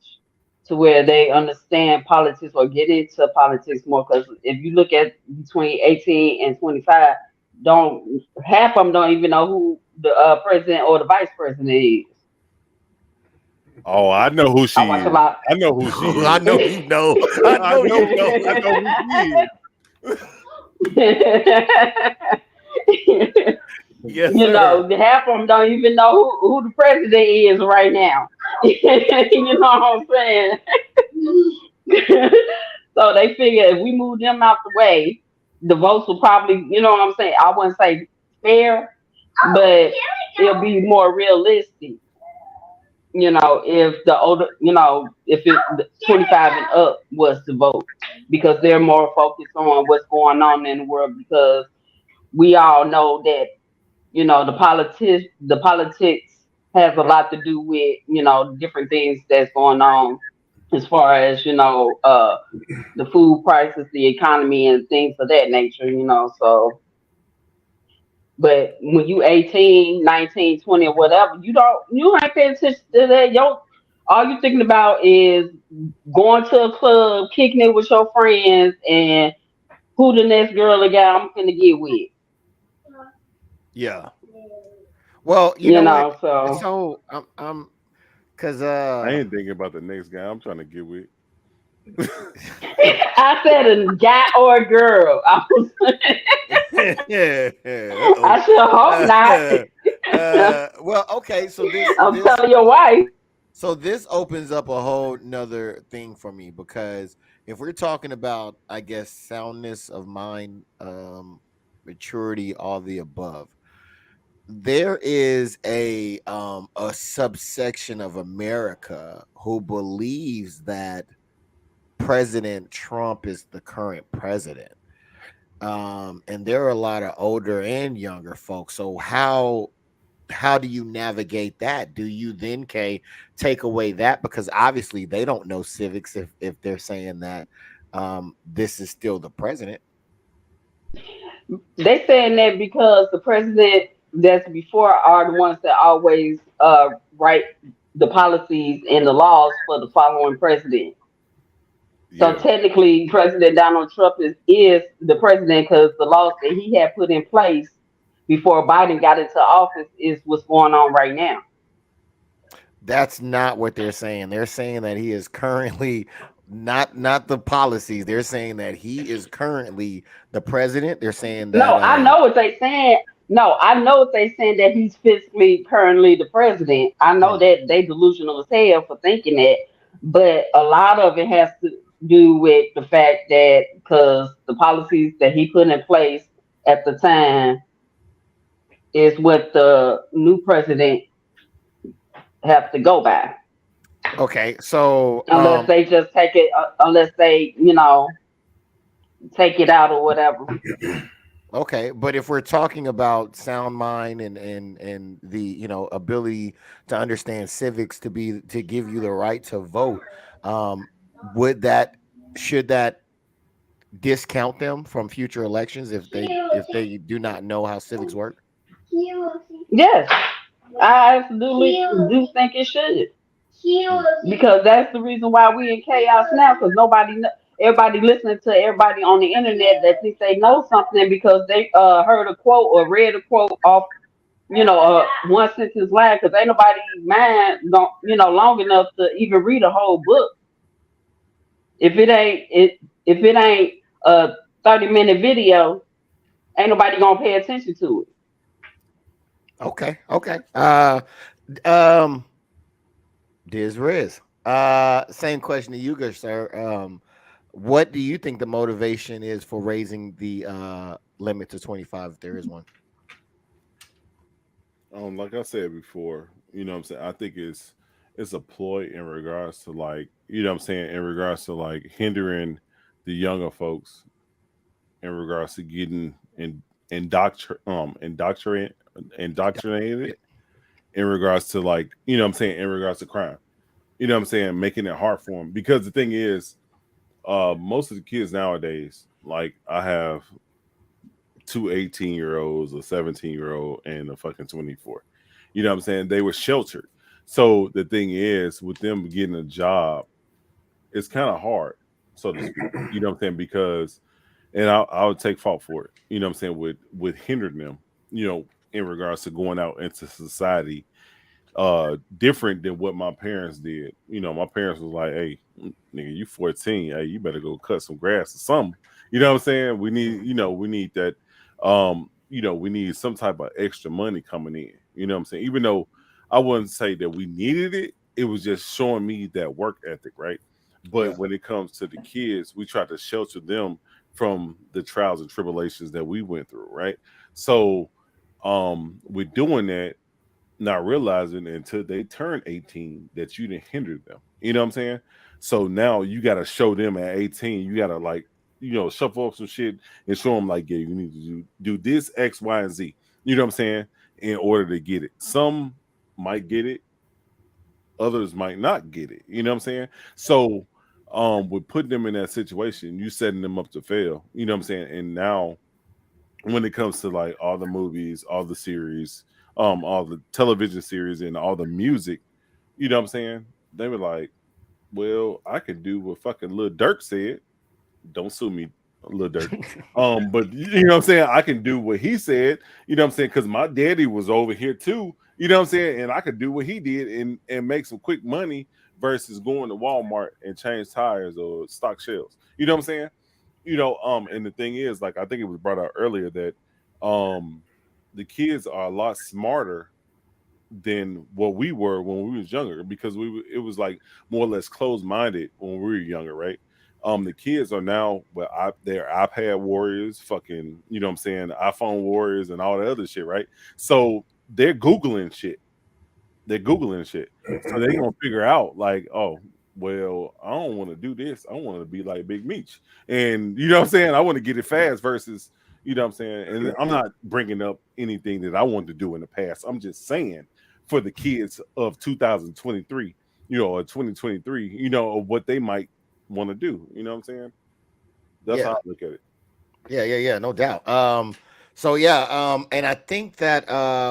to where they understand politics or get into politics more? Because if you look at between 18 and 25, half of them don't even know who the president or the vice president is. Oh, I know who she I watch is. a lot. I know who she is. I know you know. I know you know. I know who she is. Yes, Half of them don't even know who the president is right now. You know what I'm saying? So they figure if we move them out the way, the votes will probably, you know what I'm saying? I wouldn't say fair, but it'll be more realistic. If the older, if the 25 and up was to vote, because they're more focused on what's going on in the world, because we all know that, the politics has a lot to do with, different things that's going on as far as, the food prices, the economy and things of that nature, so. But when you 18, 19, 20 or whatever, you ain't paying attention to that. All you thinking about is going to a club, kicking it with your friends, and who the next girl or guy I'm finna get with. Yeah. Well, you know so I'm because I ain't thinking about the next guy I'm trying to get with. I said a guy or a girl. I should hope not. Well, okay, so I'm telling your wife. So this opens up a whole nother thing for me, because if we're talking about, I guess, soundness of mind, maturity, all the above, there is a subsection of America who believes that President Trump is the current president. And there are a lot of older and younger folks. So how do you navigate that? Do you then take away that? Because obviously they don't know civics if they're saying that this is still the president. They saying that because the president that's before are the ones that always write the policies and the laws for the following president. So technically, President Donald Trump is the president because the laws that he had put in place before Biden got into office is what's going on right now. That's not what they're saying. They're saying that he is currently not the policies. They're saying that he is currently the president. They're saying that No, I know what they saying. No, I know what they saying that he's physically currently the president. I know that they delusional as hell for thinking that, but a lot of it has to do with the fact that because the policies that he put in place at the time is what the new president have to go by. okay, so Unless they just take it, unless they, take it out or whatever. okay, but if we're talking about sound mind and the ability to understand civics to give you the right to vote, would that should that discount them from future elections if they do not know how civics work? Yes, I absolutely do think it should. Because that's the reason why we in chaos now. Because everybody listening to everybody on the internet that think they know something because they heard a quote or read a quote off, one sentence line. Because ain't nobody mind, long enough to even read a whole book. If it ain't a 30-minute video, ain't nobody gonna pay attention to it. Okay. Um, Diz same question to you, good sir. What do you think the motivation is for raising the limit to 25 if there is one? Like I said before, what I'm saying, I think it's a ploy in regards to like, what I'm saying, in regards to like hindering the younger folks in regards to getting indoctrinated in regards to like, what I'm saying, in regards to crime. What I'm saying, making it hard for them. Because the thing is, most of the kids nowadays, like I have two 18-year-olds, a 17-year-old, and a fucking 24. You know what I'm saying? They were sheltered. So the thing is, with them getting a job, it's kind of hard, so to speak. You know what I'm saying? Because, and I would take fault for it. You know what I'm saying? With hindering them, in regards to going out into society, different than what my parents did. My parents was like, "Hey, nigga, you 14. Hey, you better go cut some grass or something." You know what I'm saying? We need that. We need some type of extra money coming in. You know what I'm saying? Even though I wouldn't say that we needed it, it was just showing me that work ethic, right? But when it comes to the kids, we try to shelter them from the trials and tribulations that we went through, right? So, we're doing that, not realizing until they turn 18 that you didn't hinder them. You know what I'm saying? So now you got to show them at 18, you got to like, shuffle up some shit and show them like, yeah, you need to do this X, Y, and Z. You know what I'm saying? In order to get it. Some might get it, others might not get it. You know what I'm saying? So with putting them in that situation, you setting them up to fail. You know what I'm saying? And now when it comes to like all the movies, all the series, all the television series and all the music, you know what I'm saying? They were like, well, I could do what fucking Lil Durk said. Don't sue me, Lil Durk. But you know what I'm saying? I can do what he said, you know what I'm saying? Because my daddy was over here too, you know what I'm saying? And I could do what he did and make some quick money versus going to Walmart and change tires or stock shelves. You know what I'm saying? And the thing is, like I think it was brought out earlier that the kids are a lot smarter than what we were when we was younger because it was like more or less closed-minded when we were younger, right? The kids are now they're iPad warriors, fucking, you know what I'm saying, iPhone warriors and all the other shit, right? So they're Googling shit. They're Googling shit. So they're gonna figure out like, oh, well, I don't want to do this. I want to be like Big Meech. And you know what I'm saying? I want to get it fast versus, you know what I'm saying? And I'm not bringing up anything that I wanted to do in the past. I'm just saying for the kids of 2023, or 2023, of what they might want to do. You know what I'm saying? That's how I look at it. Yeah, no doubt. So yeah, and I think that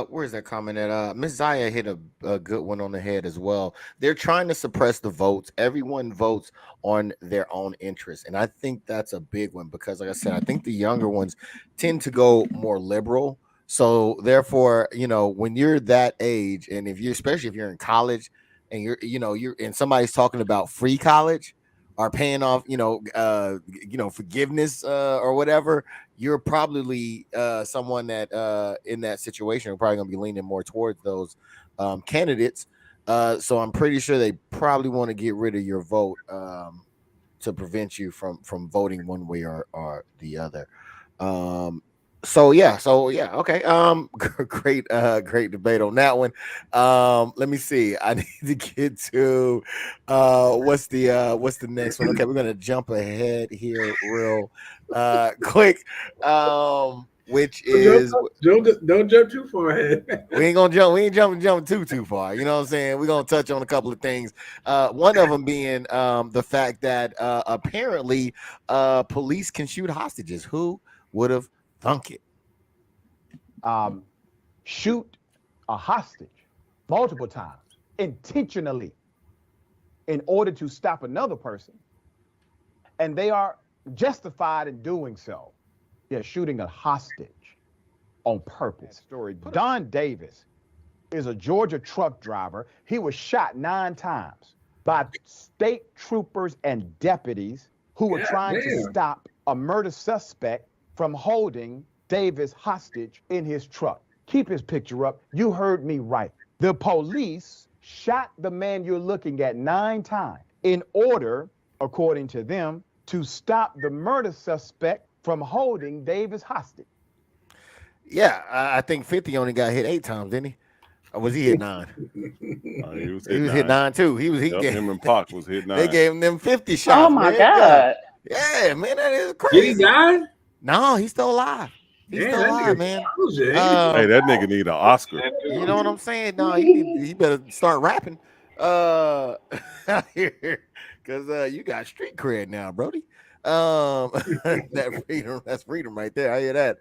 where's that comment at? Miss Zaya hit a good one on the head as well. They're trying to suppress the votes. Everyone votes on their own interests, and I think that's a big one because, like I said, I think the younger ones tend to go more liberal. So therefore, when you're that age, and if you, especially if you're in college, and you're and somebody's talking about free college or paying off, forgiveness or whatever, you're probably someone that in that situation are probably going to be leaning more towards those candidates. So I'm pretty sure they probably want to get rid of your vote to prevent you from voting one way or the other. So yeah, okay. Great debate on that one. Let me see. I need to get to what's the next one? Okay, we're gonna jump ahead here real quick. Which is Don't jump too far ahead. we ain't jumping too far. You know what I'm saying? We're gonna touch on a couple of things. One of them being the fact that apparently police can shoot hostages. Who would have thunk it? Shoot a hostage multiple times intentionally in order to stop another person, and they are justified in doing so. They're shooting a hostage on purpose. Story. Don Davis is a Georgia truck driver. He was shot 9 times by state troopers and deputies who were trying to stop a murder suspect from holding Davis hostage in his truck. Keep his picture up. You heard me right. The police shot the man you're looking at 9 times in order, according to them, to stop the murder suspect from holding Davis hostage. Yeah, I think 50 only got hit 8 times, didn't he? Or was he hit 9? He was hit 9 too. Him and Pac was hit 9. They gave him them 50 shots. Oh my man. God. Yeah, man, that is crazy. Did he die? No, he's still alive. He's still alive, man. Hey, that nigga need an Oscar. You know what I'm saying? No, he better start rapping. Because you got street cred now, Brody. That's freedom right there. I hear that.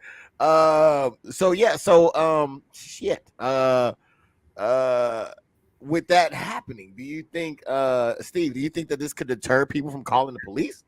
Shit. With that happening, do you think, Steve, do you think that this could deter people from calling the police?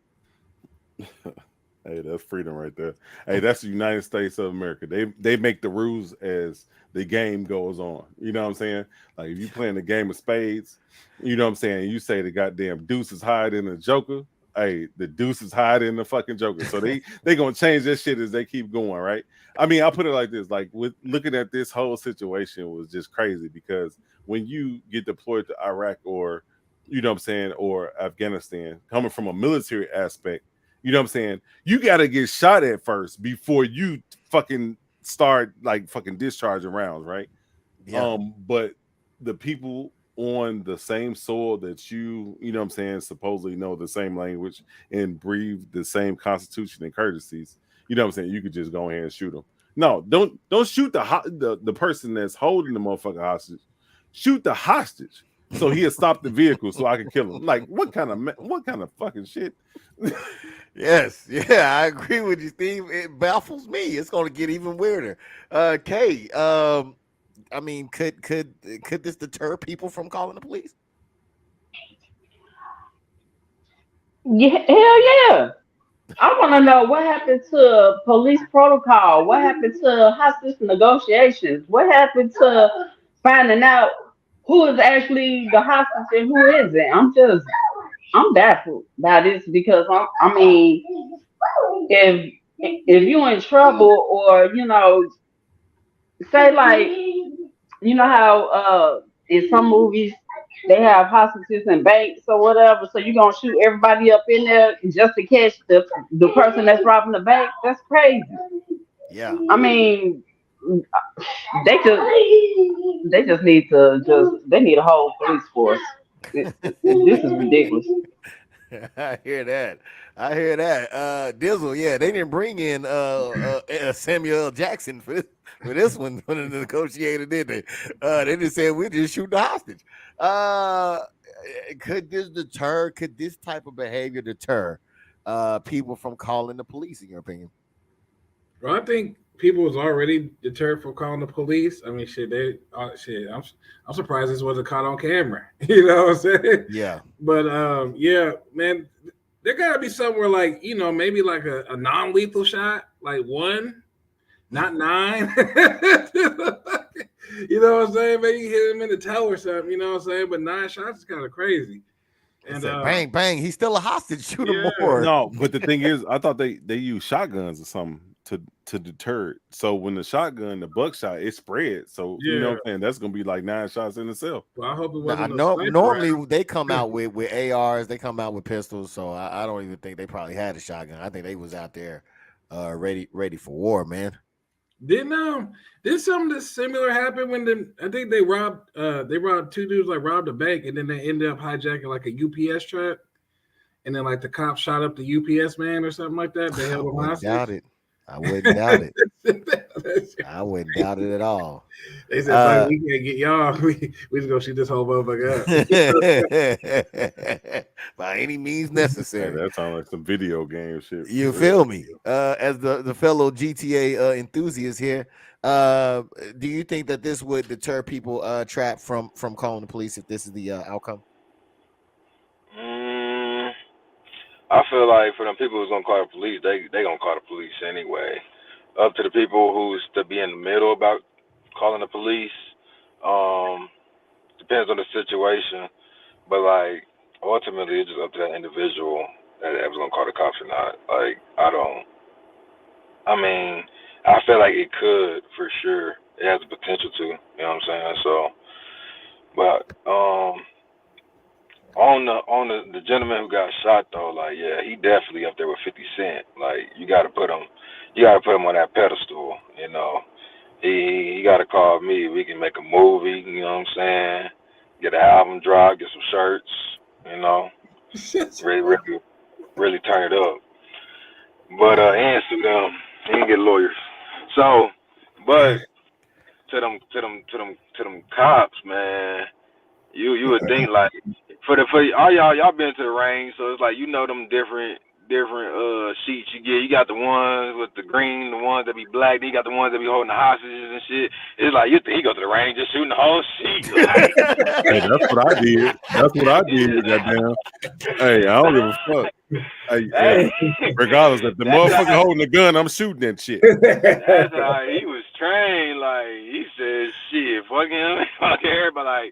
Hey, that's freedom right there. Hey, that's the United States of America. They make the rules as the game goes on. You know what I'm saying? Like if you playing the game of spades, you know what I'm saying? You say the goddamn deuce is higher than the Joker. Hey, the deuce is higher than the fucking Joker. So they gonna change this shit as they keep going, right? I mean, I'll put it like this: like with looking at this whole situation was just crazy because when you get deployed to Iraq or you know what I'm saying, or Afghanistan, coming from a military aspect. You know what I'm saying? You got to get shot at first before you fucking start like fucking discharging rounds, right? Yeah. But the people on the same soil that you know what I'm saying, supposedly know the same language and breathe the same constitution and courtesies, you know what I'm saying? You could just go ahead and shoot them. No, don't shoot the person that's holding the motherfucker hostage. Shoot the hostage so he'll stop the vehicle so I can kill him. Like what kind of fucking shit? Yes, yeah, I agree with you, Steve. It baffles me. It's going to get even weirder. Kay, I mean, could this deter people from calling the police? Yeah, hell yeah. I want to know what happened to police protocol. What happened to hostage negotiations? What happened to finding out who is actually the hostage and who isn't? I'm baffled by this because I mean, if you in trouble or say like how in some movies they have hostages in banks or whatever, so you're gonna shoot everybody up in there just to catch the person that's robbing the bank. That's crazy. Yeah. I mean, they just need to they need a whole police force. This is ridiculous. I hear that. Dizzle, yeah, they didn't bring in Samuel L. Jackson for this one for the negotiator, did they? They just said we just shoot the hostage. Could this type of behavior deter people from calling the police, in your opinion? Well, I think people was already deterred from calling the police. I mean, shit, I'm surprised this wasn't caught on camera. You know what I'm saying? Yeah. But yeah, man, there gotta be somewhere like, you know, maybe like a non-lethal shot, like 1, not 9. You know what I'm saying? Maybe you hit him in the toe or something. You know what I'm saying? But 9 shots is kind of crazy. And bang bang, he's still a hostage. Shoot him yeah. more. No, but the thing is, I thought they use shotguns or something to deter it. So when the shotgun, the buckshot, it spread. So you know what I'm saying, that's gonna be like 9 shots in itself. Well, I hope it Nah, wasn't. normally they come out with ARs, they come out with pistols. So I don't even think they probably had a shotgun. I think they was out there ready for war, man. Did something that's similar happen when I think they robbed 2 dudes, like robbed a bank, and then they ended up hijacking like a UPS truck, and then like the cops shot up the UPS man or something like that. They held him hostage. I wouldn't doubt it. I wouldn't doubt it at all. They said, we can't get y'all. We just gonna shoot this whole motherfucker up. By any means necessary. That sounds like some video game shit. You feel me? As the fellow GTA enthusiast here, do you think that this would deter people trapped from calling the police if this is the outcome? I feel like for them people who's gonna call the police, they gonna call the police anyway. Up to the people who's to be in the middle about calling the police. Depends on the situation, but like ultimately it's just up to that individual that was gonna call the cops or not. Like I feel like it could for sure. It has the potential to, you know what I'm saying? So, but on the gentleman who got shot though, like yeah, he definitely up there with 50 Cent. Like you gotta put him on that pedestal, you know. He gotta call me. We can make a movie, you know what I'm saying? Get an album drop, get some shirts, you know. really turn it up. But and sue them. He can get lawyers. So, but to them cops, man, you would think like for all y'all been to the range, so it's like you know them different sheets you get. You got the ones with the green, the ones that be black, then you got the ones that be holding the hostages and shit. It's like you think he go to the range just shooting the whole sheet. Like, hey, that's what I did. Goddamn. Hey, I don't give a fuck. Hey, regardless, if the motherfucker holding the gun, I'm shooting that shit. That's how he was trained. Like he said, shit, fuck him, fuck everybody.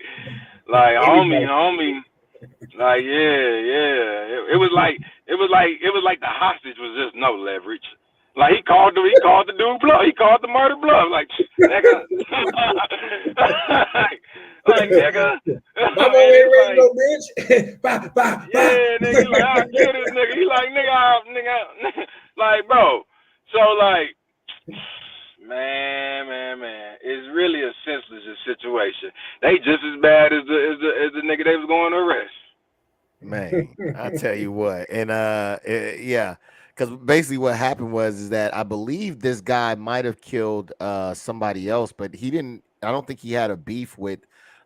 Like homie. Like yeah. It was like the hostage was just no leverage. Like he called the dude bluff. He called the murder bluff. Like nigga, like nigga. Mama ain't raising no bitch. Yeah, nigga. He like I'll kill this nigga. He like nigga. Like bro. So like. Man, it's really a senseless situation. They just as bad as the nigga they was going to arrest. Man, I tell you what, and yeah, because basically what happened is that I believe this guy might have killed somebody else, but he didn't. I don't think he had a beef with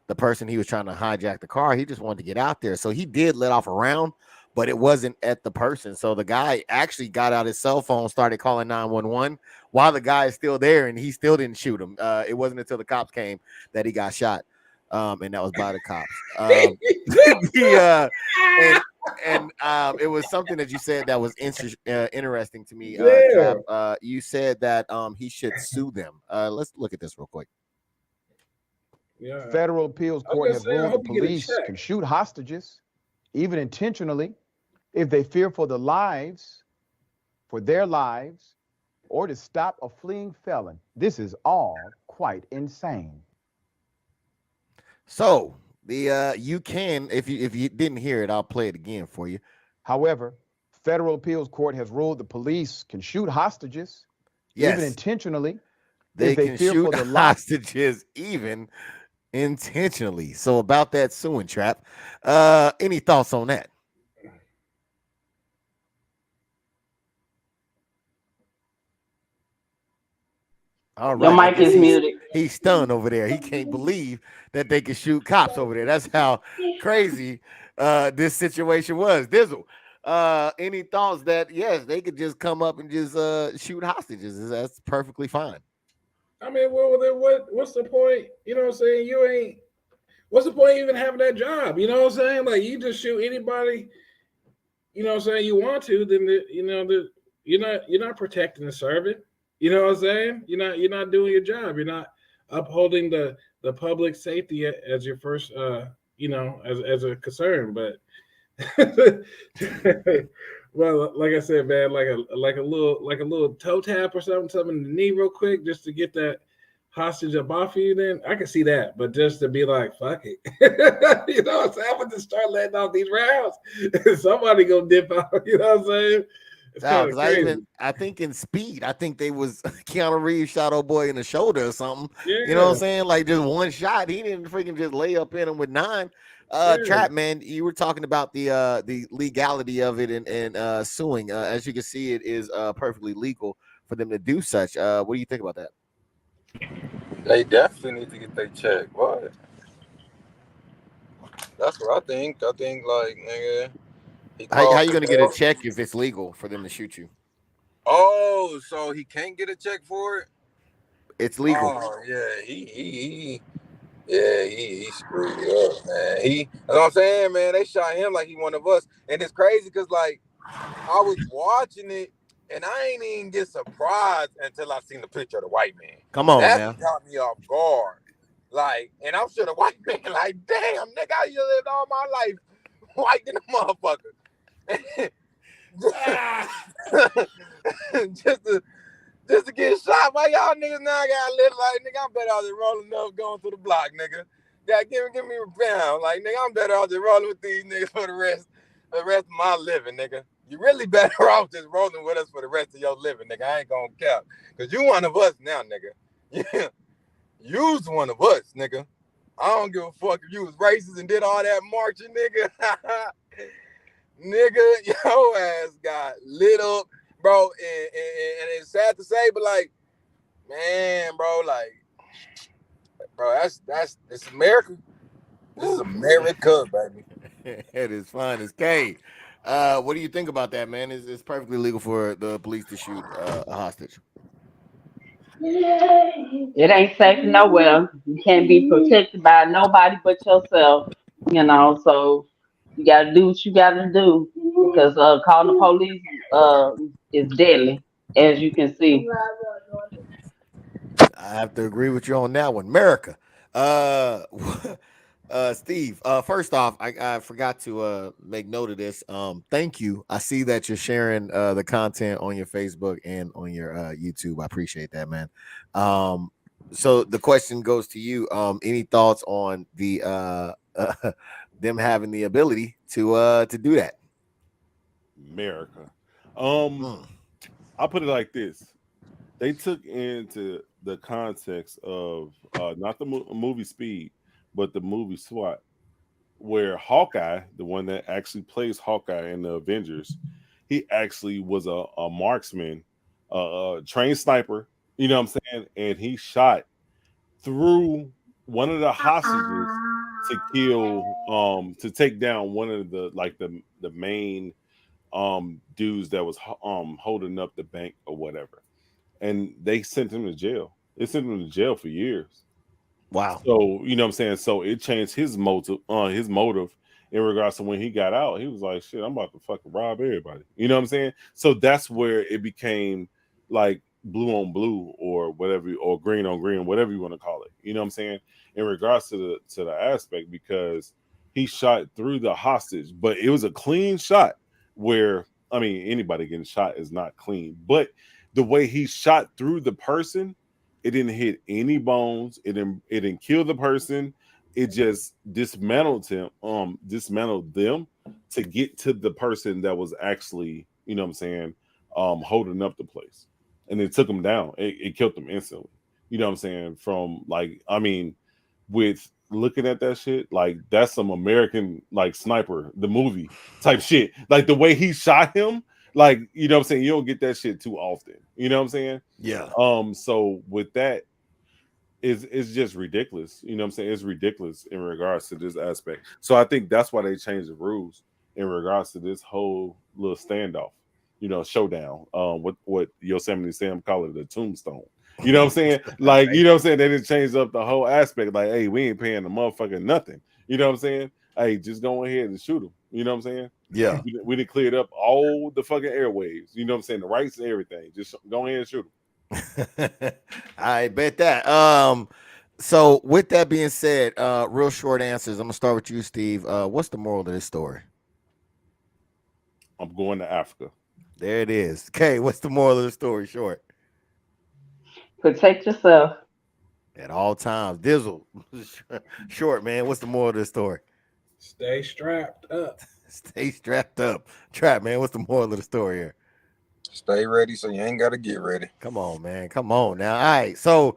the person he was trying to hijack the car. He just wanted to get out there, so he did let off a round, but it wasn't at the person. So the guy actually got out his cell phone, started calling 911 while the guy is still there, and he still didn't shoot him. It wasn't until the cops came that he got shot, and that was by the cops. It was something that you said that was interesting to me. Trav. You said that he should sue them. Let's look at this real quick. Yeah. Federal appeals court has ruled the police can shoot hostages, even intentionally, if they fear for their lives, or to stop a fleeing felon. This is all quite insane. So you can, if you didn't hear it, I'll play it again for you. However, federal appeals court has ruled the police can shoot hostages, even intentionally. They can shoot hostages even intentionally. So about that suing trap, any thoughts on that? All right. Your mic is muted. He's stunned over there. He can't believe that they can shoot cops over there. That's how crazy this situation was. Dizzle, Any thoughts that yes, they could just come up and just shoot hostages? That's perfectly fine. I mean, well, then what's the point? You know what I'm saying? You ain't. What's the point even having that job? You know what I'm saying? Like you just shoot anybody. You know what I'm saying? You want to, then you're not protecting the servant. You know what I'm saying? You're not doing your job. You're not upholding the public safety as your first as a concern. But well, like I said, man, like a little toe tap or something in the knee real quick just to get that hostage up off you, then I can see that. But just to be like, fuck it. You know what I'm saying? I'm gonna just start letting off these rounds. Somebody gonna dip out, you know what I'm saying? It's kind of crazy. I think in Speed, I think they was Keanu Reeves shot old boy in the shoulder or something. Yeah. You know what I'm saying? Like just one shot. He didn't freaking just lay up in him with 9. Trap, man, you were talking about the legality of it and suing. As you can see, it is perfectly legal for them to do such. What do you think about that? They definitely need to get their check. What? That's what I think. I think like nigga. How you gonna get a check if it's legal for them to shoot you? Oh, so he can't get a check for it? It's legal. Oh yeah, he screwed up, man. That's what I'm saying, man. They shot him like he one of us, and it's crazy because like I was watching it, and I ain't even get surprised until I seen the picture of the white man. Come on, that now. caught me off guard. Like, and I'm sure the white man, like, damn, nigga, I lived all my life white than a motherfucker. just to get shot by y'all niggas now. I gotta live like nigga. I'm better off than rolling up, going through the block, nigga. Yeah, give me a pound. Like nigga, I'm better off than rolling with these niggas for the rest of my living, nigga. You really better off just rolling with us for the rest of your living, nigga. I ain't gonna cap, cause you one of us now, nigga. Yeah, you's one of us, nigga. I don't give a fuck if you was racist and did all that marching, nigga. Nigga, your ass got lit up, bro. And it's sad to say, but like, man, bro, like, bro, it's America. This is America, baby. It is fine as K. What do you think about that, man? It's perfectly legal for the police to shoot a hostage. It ain't safe nowhere. You can't be protected by nobody but yourself. You know, so you gotta do what you gotta do because calling the police is deadly, as you can see. I have to agree with you on that one, America. Steve. First off, I forgot to make note of this. Thank you. I see that you're sharing the content on your Facebook and on your YouTube. I appreciate that, man. So the question goes to you. Any thoughts on the them having the ability to do that? America. I'll put it like this. They took into the context of not the movie Speed, but the movie SWAT, where Hawkeye, the one that actually plays Hawkeye in the Avengers, he actually was a marksman, a trained sniper, you know what I'm saying? And he shot through one of the hostages to kill, to take down one of the main dudes that was holding up the bank or whatever. And they sent him to jail. They sent him to jail for years. Wow. So you know what I'm saying. So it changed his motive in regards to when he got out. He was like, "Shit, I'm about to fucking rob everybody." You know what I'm saying. So that's where it became like blue on blue or whatever, or green on green, whatever you want to call it. You know what I'm saying. In regards to the aspect, because he shot through the hostage, but it was a clean shot. Where I mean, anybody getting shot is not clean, but the way he shot through the person, it didn't hit any bones. It didn't kill the person. It just dismantled them to get to the person that was actually, you know what I'm saying, holding up the place. And it took them down. It killed them instantly. You know what I'm saying? From like, I mean, with looking at that shit, like that's some American like Sniper, the movie type shit. Like the way he shot him, like, you know what I'm saying? You don't get that shit too often. You know what I'm saying? Yeah. So with that, it's just ridiculous. You know what I'm saying? It's ridiculous in regards to this aspect. So I think that's why they changed the rules. in regards to this whole little standoff, showdown. What Yosemite Sam call it, the tombstone. You know what I'm saying? Like, you know what I'm saying? They didn't change up the whole aspect. Like, hey, we ain't paying the motherfucker nothing. You know what I'm saying? Hey, just go ahead and shoot him. You know what I'm saying? Yeah. We done cleared up all the fucking airwaves. You know what I'm saying? The rights and everything. Just go ahead and shoot him. I bet that. So with that being said, real short answers. I'm gonna start with you, Steve. What's the moral of this story? I'm going to Africa. There it is. Okay, what's the moral of the story? Short. Protect yourself. At all times. Dizzle. Short, man. What's the moral of the story? Stay strapped up. Stay strapped up. Trap, man. What's the moral of the story here? Stay ready so you ain't got to get ready. Come on, man. Come on now. All right. So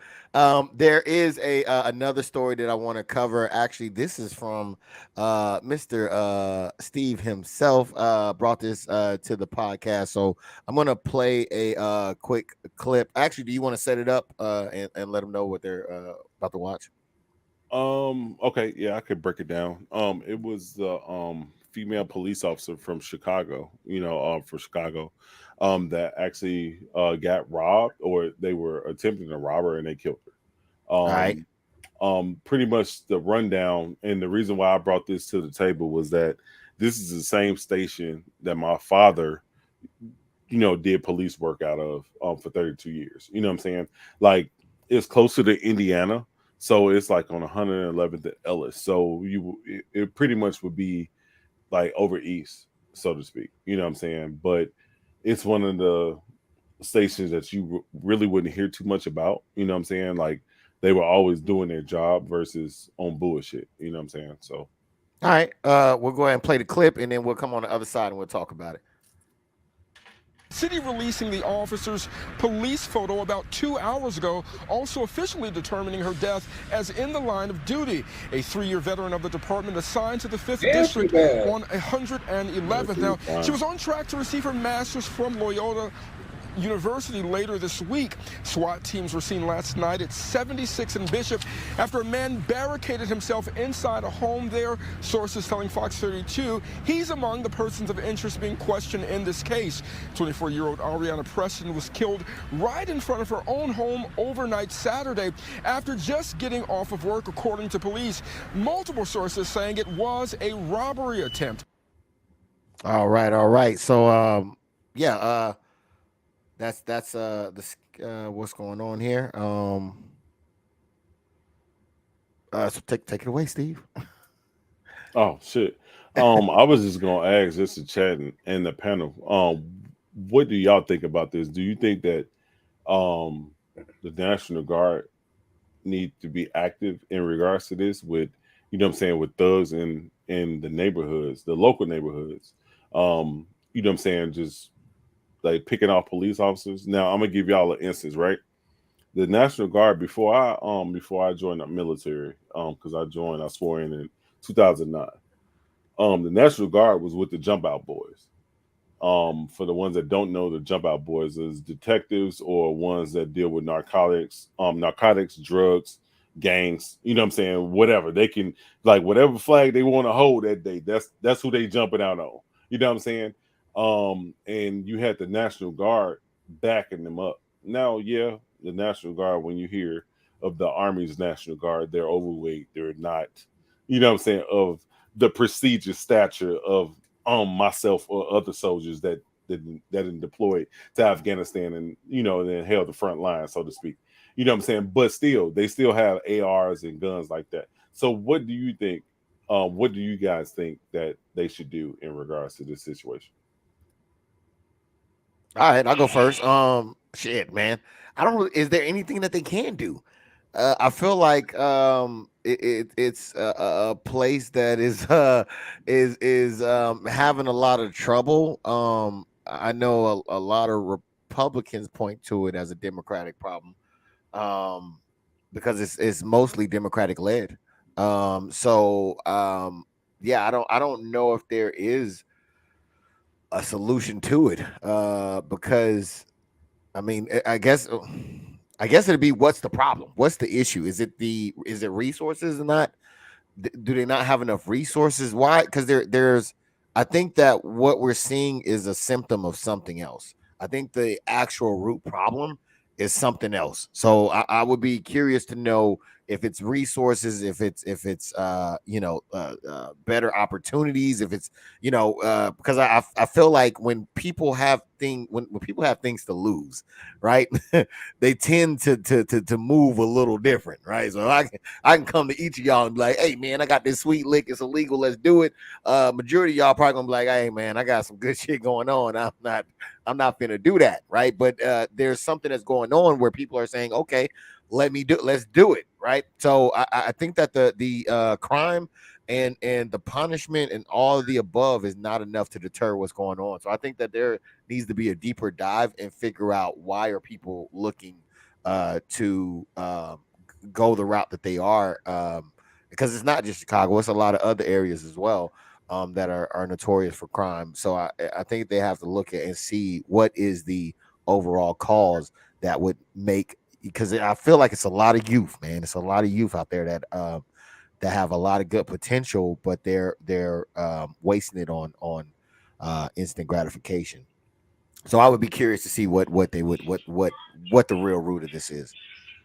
there is another story that I want to cover. Actually, this is from Mr. Steve himself. Brought this to the podcast. So I'm going to play a quick clip. Actually, do you want to set it up and let them know what they're about to watch? Okay, yeah, I could break it down. It was the female police officer from Chicago, for Chicago, that actually got robbed, or they were attempting to rob her and they killed her. All right. Pretty much the rundown, and the reason why I brought this to the table was that this is the same station that my father, did police work out of for 32 years. You know what I'm saying? Like, it's closer to Indiana. So it's like on 111th at Ellis. So it pretty much would be like over east, so to speak. You know what I'm saying? But it's one of the stations that you really wouldn't hear too much about. You know what I'm saying? Like, they were always doing their job versus on bullshit. You know what I'm saying? So, all right. We'll go ahead and play the clip, and then we'll come on the other side and we'll talk about it. City releasing the officer's police photo about 2 hours ago, also officially determining her death as in the line of duty. A 3-year veteran of the department assigned to the 5th District on 111th. Now, she was on track to receive her master's from Loyola University later this week. SWAT teams were seen last night at 76 and Bishop after a man barricaded himself inside a home there. Sources telling Fox 32 he's among the persons of interest being questioned in this case. 24-year-old Ariana Preston was killed right in front of her own home overnight Saturday after just getting off of work, according to police. Multiple sources saying it was a robbery attempt. All right. So that's what's going on here. So take it away, Steve. Oh shit. I was just gonna ask this to chat and the panel. What do y'all think about this? Do you think that the National Guard need to be active in regards to this with, with thugs in the neighborhoods, the local neighborhoods? Just like picking off police officers. Now I'm gonna give y'all an instance, right? The National Guard, before I joined the military, because I swore in 2009. The National Guard was with the Jump Out Boys. For the ones that don't know, the Jump Out Boys is detectives or ones that deal with narcotics, drugs, gangs. You know what I'm saying? Whatever they can, like whatever flag they want to hold that day. That's who they jumping out on. You know what I'm saying? And you had the National Guard backing them up. Now, yeah, the National Guard, when you hear of the Army's National Guard, they're overweight. They're not, of the prestigious stature of myself or other soldiers that deployed to Afghanistan and, then held the front line, so to speak. You know what I'm saying? But still, they still have ARs and guns like that. So what do you think? What do you guys think that they should do in regards to this situation? All right, I'll go first. Shit, man. Is there anything that they can do? I feel like it's a place that is having a lot of trouble. I know a lot of Republicans point to it as a Democratic problem, because it's mostly Democratic led. Yeah, I don't know if there is a solution to it, because I mean, I guess it'd be, what's the problem? What's the issue? Is it resources or not? Do they not have enough resources? Why? Because there's I think that what we're seeing is a symptom of something else. I think the actual root problem is something else. So I would be curious to know if it's resources, if it's better opportunities, if it's because I feel like when people have when people have things to lose, right, they tend to move a little different, right? So I can come to each of y'all and be like, hey man, I got this sweet lick, it's illegal, let's do it. Majority of y'all probably gonna be like, hey man, I got some good shit going on. I'm not gonna do that, right? But there's something that's going on where people are saying, okay, let's do it, right? So I think that the crime and the punishment and all of the above is not enough to deter what's going on. So I think that there needs to be a deeper dive and figure out why are people looking to go the route that they are, because it's not just Chicago, it's a lot of other areas as well, that are notorious for crime. So I think they have to look at and see what is the overall cause that would make, because I feel like it's a lot of youth, man. It's a lot of youth out there that have a lot of good potential, but they're wasting it on instant gratification. So I would be curious to see what they would what the real root of this is.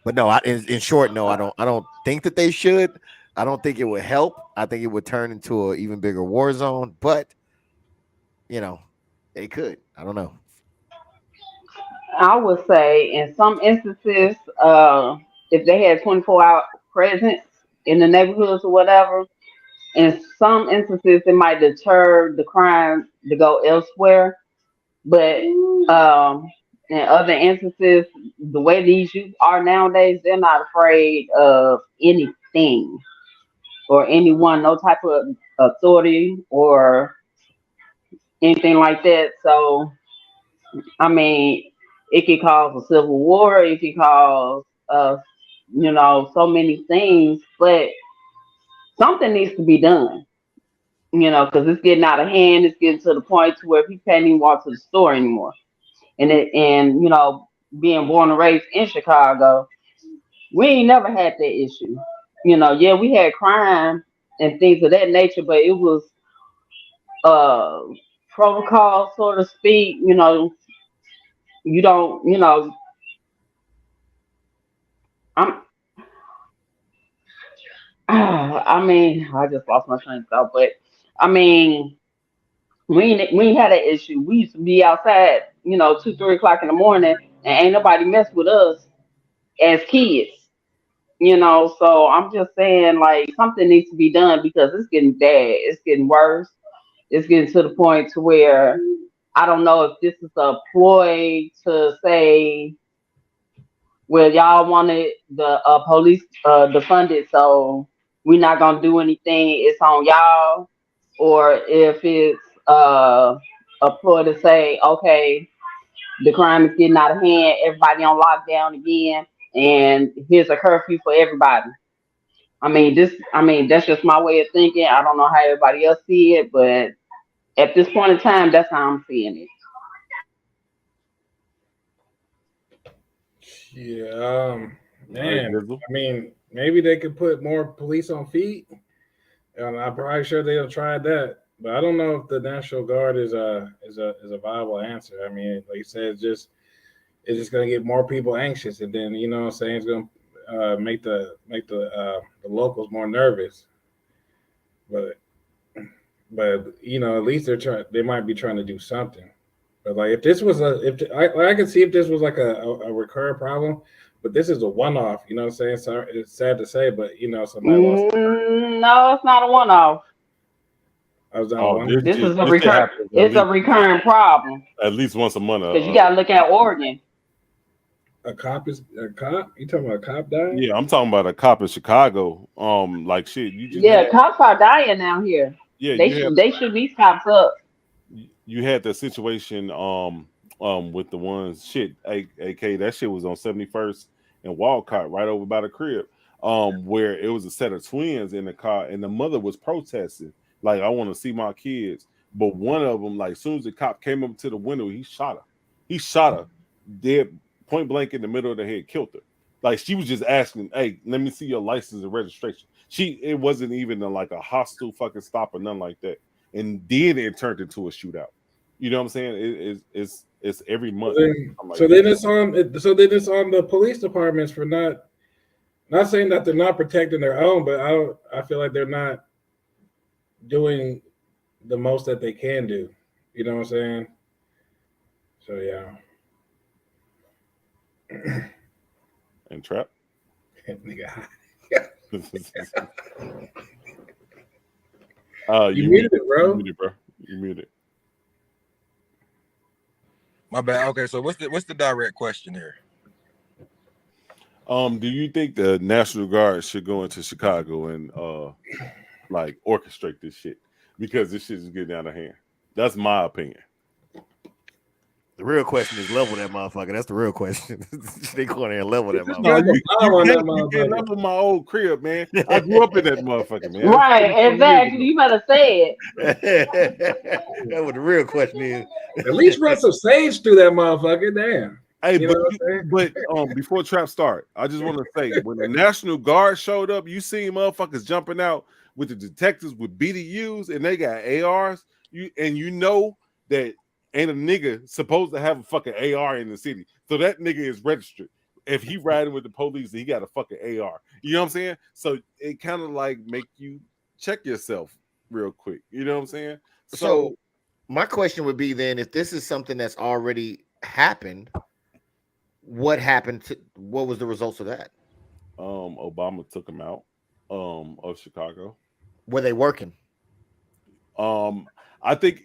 But no, in short, no, I don't think that they should. I don't think it would help. I think it would turn into an even bigger war zone. But they could. I don't know. I would say in some instances, if they had 24-hour presence in the neighborhoods or whatever, in some instances it might deter the crime to go elsewhere. But in other instances, the way these youth are nowadays, they're not afraid of anything or anyone, no type of authority or anything like that. So, I mean, it could cause a civil war. It could cause, so many things. But something needs to be done. Because it's getting out of hand. It's getting to the point to where people can't even walk to the store anymore. And being born and raised in Chicago, we ain't never had that issue. Yeah, we had crime and things of that nature, but it was uh protocol, so to speak. You don't, I'm I mean, I just lost my train of thought, but I mean, we ain't had that issue. We used to be outside, 2, 3 o'clock in the morning, and ain't nobody mess with us as kids. So I'm just saying, like, something needs to be done because it's getting bad. It's getting worse. It's getting to the point to where I don't know if this is a ploy to say, well, y'all wanted the police defunded, so we're not gonna do anything. It's on y'all, or if it's a ploy to say, okay, the crime is getting out of hand, everybody on lockdown again, and here's a curfew for everybody. That's just my way of thinking. I don't know how everybody else see it, but at this point in time, that's how I'm seeing it. Yeah, All right, man. Dizzle. I mean, maybe they could put more police on feet. And I'm probably sure they'll try that. But I don't know if the National Guard is a viable answer. I mean, like you said, it's just gonna get more people anxious, and then what I'm saying, it's gonna make the locals more nervous. But at least they might be trying to do something. But like if this was I could see if this was like a recurring problem, but this is a one off. You know what I'm saying? Sorry, it's sad to say, but somebody lost. No, it's not a one-off. I was down Oh, one. This is a this shit recur. happens It's a recurring problem at least once a month. because you got to look at Oregon. A cop is a cop. You talking about a cop dying? Yeah, I'm talking about a cop in Chicago. Like shit, you just Yeah, had, cops are dying out here. yeah, They should these cops up. you had the situation with the ones shit AK that shit was on 71st and Walcott right over by the crib, where it was a set of twins in the car and the mother was protesting like, I want to see my kids, but one of them, like, as soon as the cop came up to the window, he shot her dead, point blank in the middle of the head, killed her. Like, she was just asking, hey, let me see your license and registration. It wasn't even like a hostile fucking stop or nothing like that. and then it turned into a shootout. You know what I'm saying? It's every month. So then it's on the police departments for not saying that they're not protecting their own, but I feel like they're not doing the most that they can do. You know what I'm saying? So yeah. And Trap. Nigga. You muted it, bro. You muted. My bad. Okay, so what's the direct question here? Do you think the National Guard should go into Chicago and like orchestrate this shit? Because this shit is getting out of hand. That's my opinion. The real question is level that motherfucker. That's the real question. They go in there and level that No, motherfucker. you can't level my old crib, man. I grew up in that motherfucker, man. Right, exactly. You better say it. That's what the real question is. At least run some sage through that motherfucker. Damn. Hey, You know what I'm saying? but before Trap start, I just want to say when the National Guard showed up, you seen motherfuckers jumping out with the detectives with BDUs and they got ARs. You know that ain't a nigga supposed to have a fucking AR in the city. So that nigga is registered. If he riding with the police, he got a fucking AR. You know what I'm saying? So it kind of like make you check yourself real quick. You know what I'm saying? So my question would be then, if this is something that's already happened, what was the results of that? Obama took him out of Chicago. Were they working? I think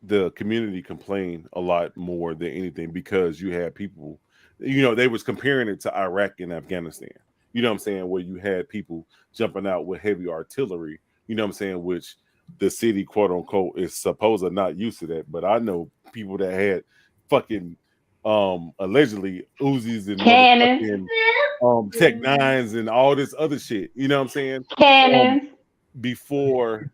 the community complained a lot more than anything because you had people, they was comparing it to Iraq and Afghanistan. You know what I'm saying? Where you had people jumping out with heavy artillery, you know what I'm saying? Which the city, quote unquote, is supposed to not used to that. But I know people that had fucking allegedly Uzis and motherfucking Tech 9s and all this other shit. You know what I'm saying? Cannons. Before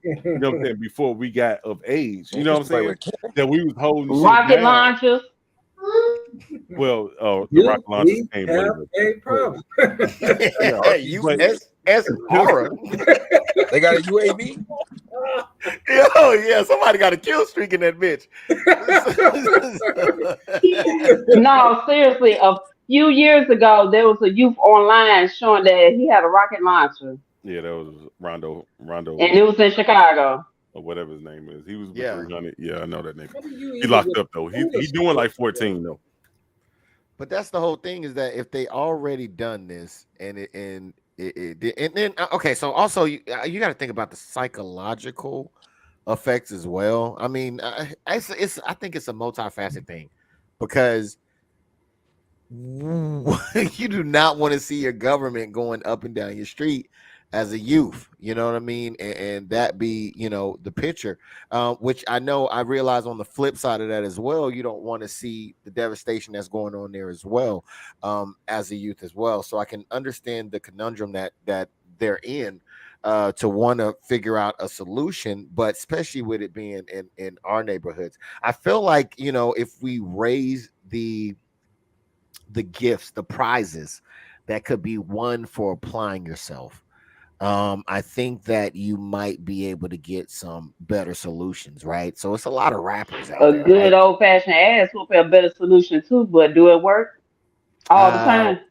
before we got of age, you know what I'm saying? That we was holding rocket shit down. launchers. Well, the rocket launchers came later. A problem. US horror. They got a UAV. Yo, yeah, somebody got a kill streak in that bitch. No, seriously, a few years ago, there was a youth online showing that he had a rocket launcher. Yeah, that was Rondo, and it was in Chicago, or whatever his name is. He was with 300. 300. Yeah, I know that nigga. He locked up though. He's doing like 14 though. But that's the whole thing, is that if they already done this and then okay, so also you got to think about the psychological effects as well. I mean, I think it's a multifaceted thing, because you do not want to see your government going up and down your street as a youth, you know what I mean, and that be the picture, which I realize on the flip side of that as well, you don't want to see the devastation that's going on there as well, as a youth as well. So I can understand the conundrum that they're in, to want to figure out a solution, but especially with it being in our neighborhoods, I feel like if we raise the gifts, the prizes that could be won for applying yourself, I think that you might be able to get some better solutions, right? So it's a lot of rappers out there. A good old fashioned ass whooping, a better solution too, but do it work all the time?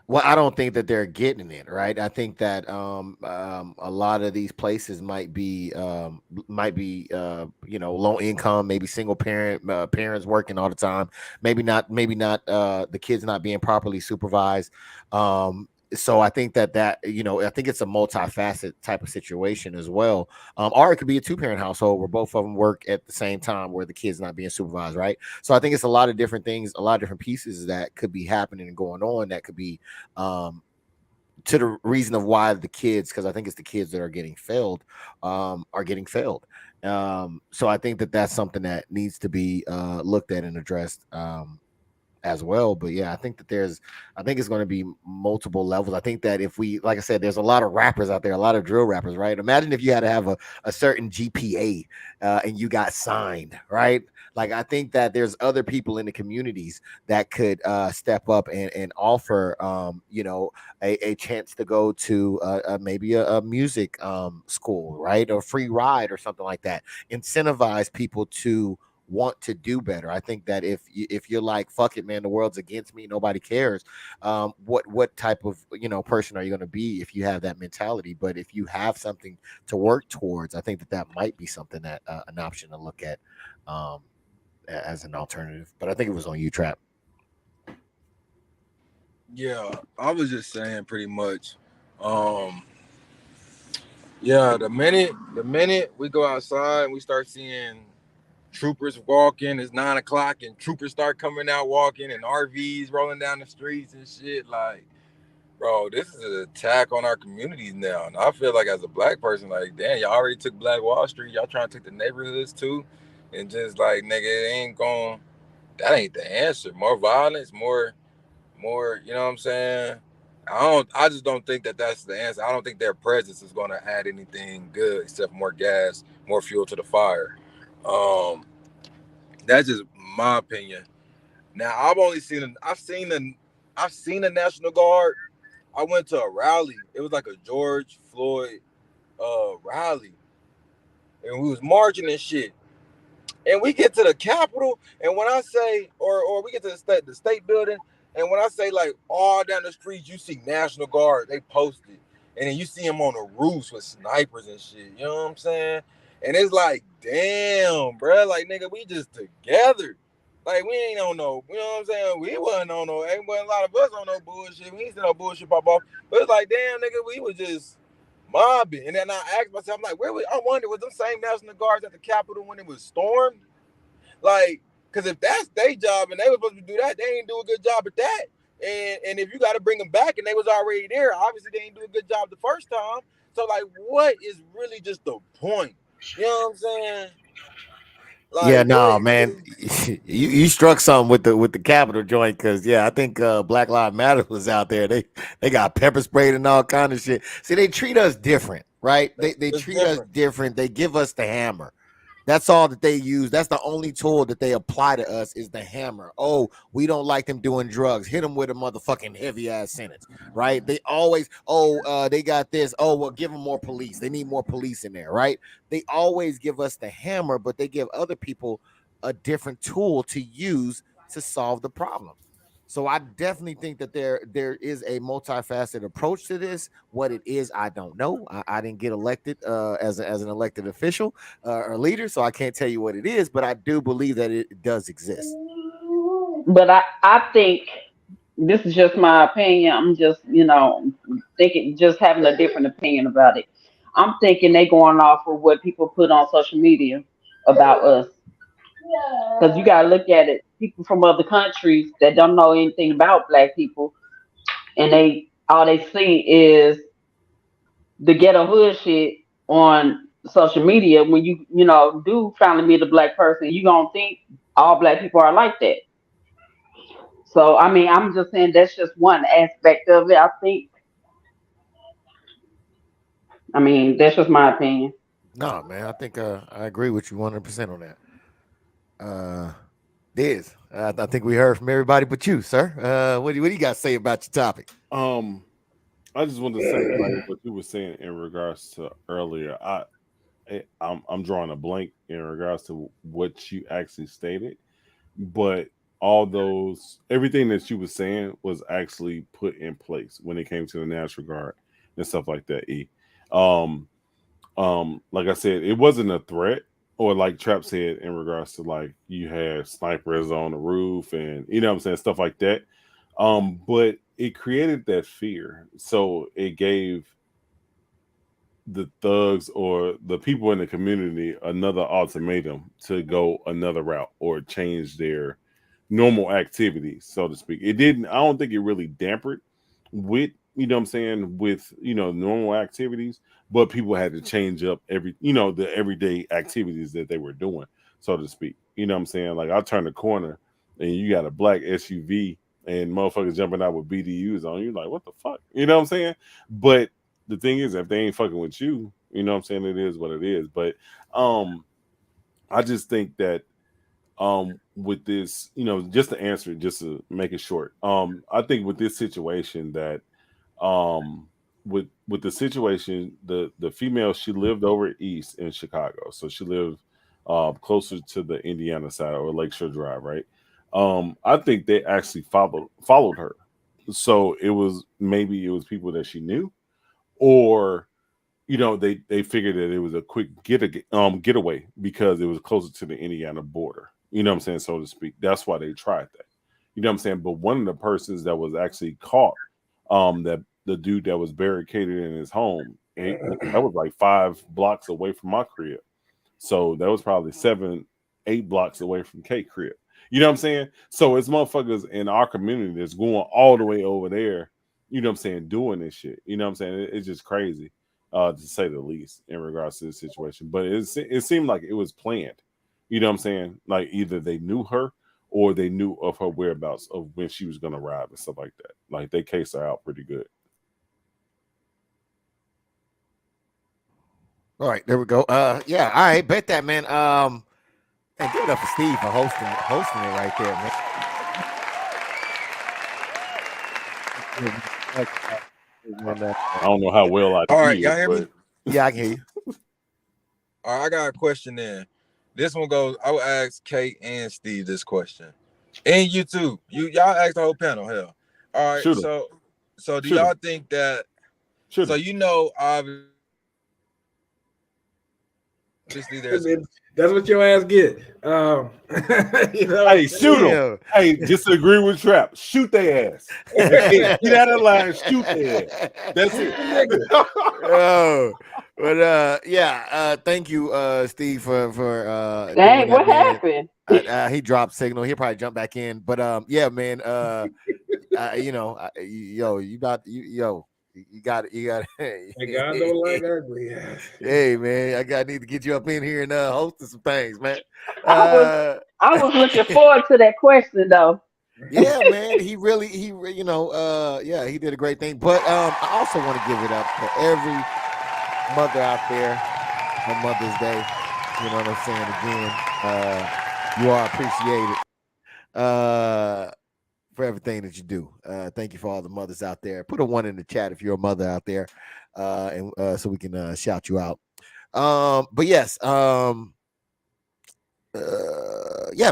Well, I don't think that they're getting it right. I think that a lot of these places might be low income, maybe single parents working all the time, maybe not the kids not being properly supervised. So I think that I think it's a multifaceted type of situation as well. Or it could be a 2-parent household where both of them work at the same time, where the kid's not being supervised, right? So I think it's a lot of different things, a lot of different pieces that could be happening and going on that could be to the reason of why the kids, because I think it's the kids that are getting failed, are getting failed. So I think that that's something that needs to be looked at and addressed as well. But yeah, I think it's going to be multiple levels. I think that if we, like I said, there's a lot of rappers out there, a lot of drill rappers, right? Imagine if you had to have a certain GPA and you got signed, right? Like, I think that there's other people in the communities that could step up and offer, a chance to go to maybe a music school, right? Or free ride or something like that. Incentivize people to want to do better. I think that if you're like, fuck it, man, the world's against me, nobody cares. What type of person are you going to be if you have that mentality? But if you have something to work towards, I think that might be something that an option to look at as an alternative. But I think it was on you, Trap. Yeah, I was just saying pretty much. Yeah, the minute we go outside and we start seeing troopers walking, it's 9 o'clock and troopers start coming out walking and RVs rolling down the streets and shit. Like, bro, this is an attack on our communities now. And I feel like as a black person, like, damn, y'all already took Black Wall Street. Y'all trying to take the neighborhoods too. And just like, nigga, it ain't going, that ain't the answer. More violence, more, you know what I'm saying? I just don't think that that's the answer. I don't think their presence is going to add anything good except more gas, more fuel to the fire. That's just my opinion. Now I've seen the National Guard. I went to a rally. It was like a George Floyd rally, and we was marching and shit. And we get to the Capitol, and when I say, or we get to the state building, and when I say like all down the streets, you see National Guard, they posted, and then you see them on the roofs with snipers and shit. You know what I'm saying? And it's like, damn, bro, like nigga, we just together. Like we ain't on no, you know what I'm saying? We wasn't on no, ain't wasn't a lot of us on no bullshit. We ain't seen no bullshit pop off. But it's like, damn, nigga, we was just mobbing. And then I asked myself, I'm like, I wonder, was them same National Guards at the Capitol when it was stormed? Like, because if that's their job and they were supposed to do that, they ain't do a good job at that. And if you got to bring them back and they was already there, obviously they ain't do a good job the first time. So, like, what is really just the point? You know what I'm saying? Like, Yeah, no, man, you struck something with the Capitol joint, because I think Black Lives Matter was out there. They got pepper sprayed and all kind of shit. See, they treat us different, right? They treat us different. They give us the hammer. That's all that they use. That's the only tool that they apply to us is the hammer. Oh, we don't like them doing drugs. Hit them with a motherfucking heavy ass sentence, right? They always, they got this. Oh, well, give them more police. They need more police in there, right? They always give us the hammer, but they give other people a different tool to use to solve the problem. So I definitely think that there is a multifaceted approach to this. What it is, I don't know. I didn't get elected as an elected official or leader, so I can't tell you what it is. But I do believe that it does exist. But I think this is just my opinion. I'm just, thinking, just having a different opinion about it. I'm thinking they going off of what people put on social media about us. Because you got to look at it. People from other countries that don't know anything about black people, and all they see is the ghetto hood shit on social media. When you do finally meet a black person, you gonna think all black people are like that. So I mean, I'm just saying that's just one aspect of it. I mean, that's just my opinion. No, man, I think I agree with you 100% on that. Diz, I think we heard from everybody but you, sir. What do you got to say about your topic? I just wanted to say, like what you were saying in regards to earlier. I'm drawing a blank in regards to what you actually stated, but everything that you were saying was actually put in place when it came to the National Guard and stuff like that. Like I said, it wasn't a threat, or like Trap said in regards to like you had snipers on the roof and you know what I'm saying, stuff like that. But it created that fear, so it gave the thugs or the people in the community another ultimatum to go another route or change their normal activities, so to speak. It didn't, I don't think it really dampened with, you know what I'm saying, with, normal activities, but people had to change up the everyday activities that they were doing, so to speak. You know what I'm saying? Like I turned the corner and you got a black SUV and motherfuckers jumping out with BDUs on you, like, what the fuck? You know what I'm saying? But the thing is, if they ain't fucking with you, you know what I'm saying, it is what it is. But I just think that with this, just to answer it, just to make it short, I think with this situation that with the situation, the female, she lived over east in Chicago, so she lived closer to the Indiana side or Lakeshore Drive, right? I think they actually followed her, so maybe it was people that she knew, or they figured that it was a quick getaway because it was closer to the Indiana border. You know what I'm saying, so to speak. That's why they tried that. You know what I'm saying. But one of the persons that was actually caught, that the dude that was barricaded in his home, that was like 5 blocks away from my crib. So that was probably 7, 8 blocks away from K crib. You know what I'm saying? So it's motherfuckers in our community that's going all the way over there. You know what I'm saying? Doing this shit. You know what I'm saying? It's just crazy, to say the least, in regards to the situation. But it seemed like it was planned. You know what I'm saying? Like either they knew her or they knew of her whereabouts of when she was going to arrive and stuff like that. Like they cased her out pretty good. All right, there we go. Yeah, all right, bet that, man. And give it up for Steve for hosting it right there, man. I don't know how well I All right, did, y'all hear me? Yeah, I can hear you. All right, I got a question then. This one goes, I will ask Kate and Steve this question. And you too. Y'all ask the whole panel, hell. All right, so do y'all think that so obviously there's that's what your ass get. Hey, shoot them. Hey, disagree with Trap. Shoot their ass. Get out of line. Shoot their ass. That's it. Thank you, Steve, for Dang, doing what that, man. happened? He dropped signal. He'll probably jump back in. But yeah, man. You got it. And God don't like ugly. Hey, man, I need to get you up in here and hosting some things, man. I was looking forward to that question though. Yeah, man, he did a great thing. But I also want to give it up to every mother out there on Mother's Day. You know what I'm saying? Again, you are appreciated for everything that you do. Thank you for all the mothers out there. Put a 1 in the chat if you're a mother out there, and so we can shout you out. But yes, yeah,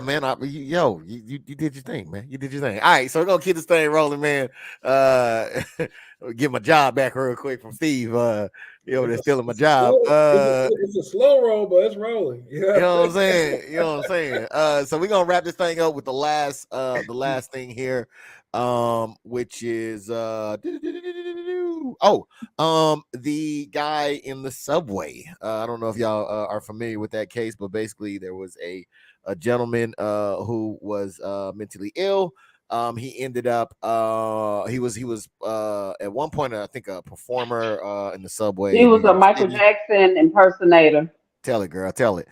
man. You did your thing, man. You did your thing. All right, so we're gonna keep this thing rolling, man. Get my job back real quick from Steve. They're stealing my job. It's a slow roll, but it's rolling. Yeah. You know what I'm saying? So we're gonna wrap this thing up with the last thing here, which is the guy in the subway. I don't know if y'all are familiar with that case, but basically there was a gentleman who was mentally ill. He ended up he was at one point, I think, a performer in the subway He in New was a York Michael City. Jackson impersonator. Tell it, girl. Tell it.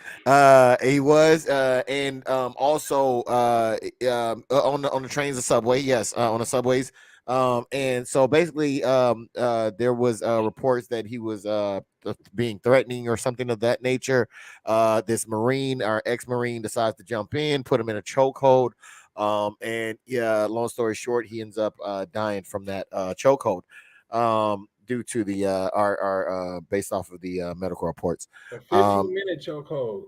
He was, and also on the trains and subway. Yes, on the subways. And so basically, there was reports that he was being threatening or something of that nature. This Marine or ex-Marine decides to jump in, put him in a chokehold. And yeah, long story short, he ends up dying from that chokehold. Due to the our based off of the medical reports. A 15-minute chokehold.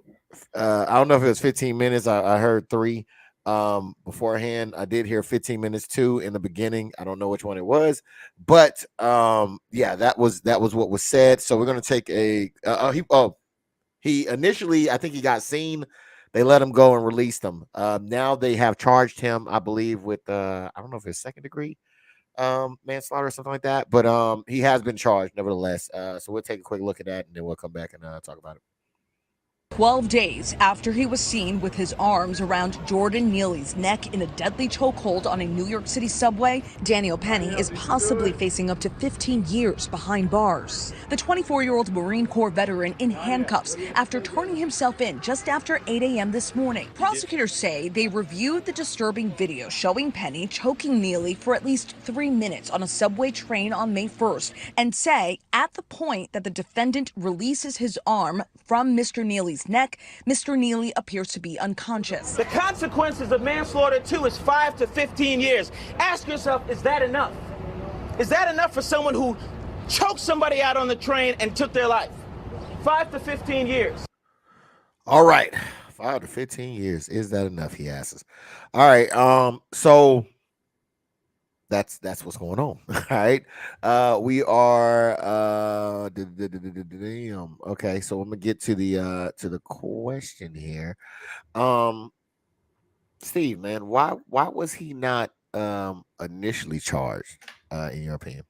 I don't know if it was 15 minutes. I heard 3 beforehand. I did hear 15 minutes too in the beginning. I don't know which one it was, but yeah, that was what was said. So we're gonna take he initially, I think he got seen. They let him go and released him. Now they have charged him, I believe, with I don't know if it's 2nd degree manslaughter or something like that, but he has been charged nevertheless. So we'll take a quick look at that and then we'll come back and talk about it. 12 days after he was seen with his arms around Jordan Neely's neck in a deadly chokehold on a New York City subway, Daniel Penny is possibly facing up to 15 years behind bars. The 24-year-old Marine Corps veteran in handcuffs after turning himself in just after 8 a.m. this morning. Prosecutors say they reviewed the disturbing video showing Penny choking Neely for at least 3 minutes on a subway train on May 1st and say at the point that the defendant releases his arm from Mr. Neely's neck, Mr. Neely appears to be unconscious. The consequences of manslaughter, too, is 5 to 15 years. Ask yourself, is that enough? Is that enough for someone who choked somebody out on the train and took their life? 5 to 15 years. All right. 5 to 15 years. Is that enough? He asks. All right. So that's what's going on. All right. We are okay, so I'm gonna get to the question here. Steve, man, why was he not initially charged, in your opinion?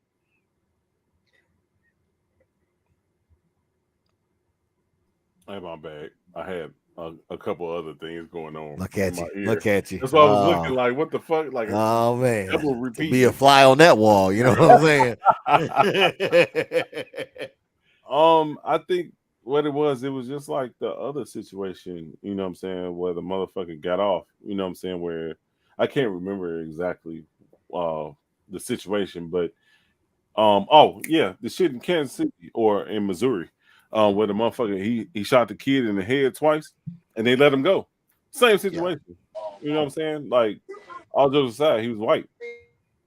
Hey, my bad. I had a couple other things going on. Look at in you. my ear. Look at you. That's why I was looking like, what the fuck? Like, oh man, double to repeat. be a fly on that wall. You know what I'm saying? I think what it was just like the other situation, you know what I'm saying, where the motherfucker got off, you know what I'm saying, where I can't remember exactly the situation, but oh yeah, the shit in Kansas City or in Missouri, where the motherfucker he shot the kid in the head twice and they let him go. Same situation. Yeah. You know what I'm saying? Like, all jokes aside, he was white.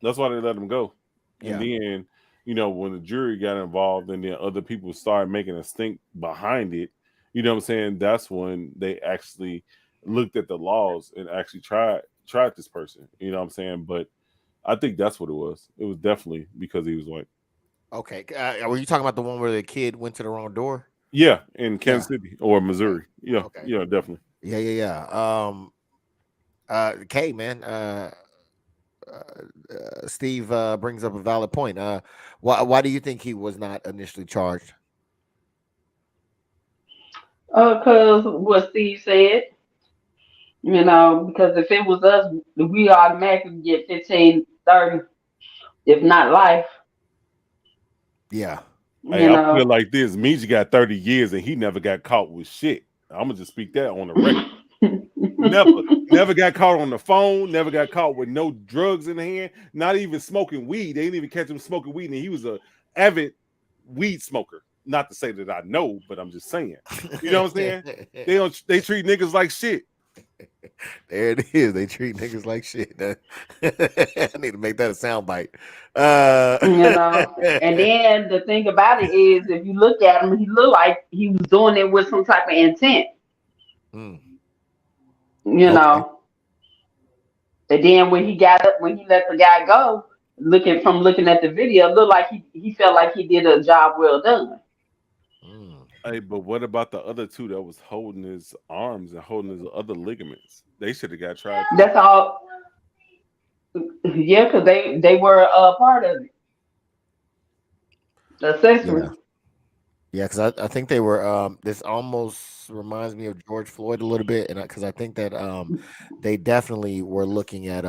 That's why they let him go. And then, you know, when the jury got involved and then other people started making a stink behind it, you know what I'm saying? That's when they actually looked at the laws and actually tried this person. You know what I'm saying? But I think that's what it was. It was definitely because he was white. Okay. Were you talking about the one where the kid went to the wrong door? Yeah, in Kansas City or Missouri. Okay. Yeah, okay. Yeah, definitely. Yeah. Kay, man. Steve brings up a valid point. Why do you think he was not initially charged? Because what Steve said, you know, because if it was us, we automatically get 15, 30, if not life. Yeah. Hey, I feel like this. Meech got 30 years and he never got caught with shit. I'm gonna just speak that on the record. never got caught on the phone, never got caught with no drugs in the hand, not even smoking weed. They didn't even catch him smoking weed, and he was a avid weed smoker. Not to say that I know, but I'm just saying. You know what I'm saying? They treat niggas like shit. There it is. They treat niggas like shit. I need to make that a soundbite. You know, and then the thing about it is, if you look at him, he looked like he was doing it with some type of intent. You know, and then when he got up, when he let the guy go, looking at the video, it looked like he felt like he did a job well done. Hey, but what about the other two that was holding his arms and holding his other ligaments? They should have got tried. That's all. Yeah, because they were a part of it. Accessory. Yeah, because I think they were. This almost reminds me of George Floyd a little bit, and because I think that they definitely were looking at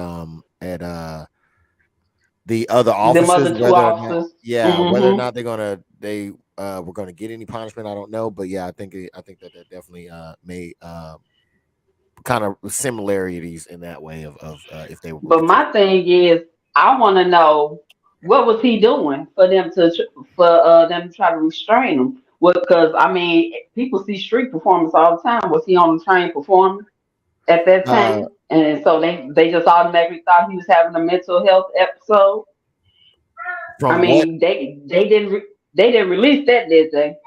the other officers, whether or not they were gonna get any punishment. I don't know, but yeah, I think that definitely made kind of similarities in that way of if they were. But my thing is, I want to know what was he doing for them to try to restrain him. Because I mean, people see street performance all the time. Was he on the train performing at that time? And so they just automatically thought he was having a mental health episode. I mean, they didn't release that, did they?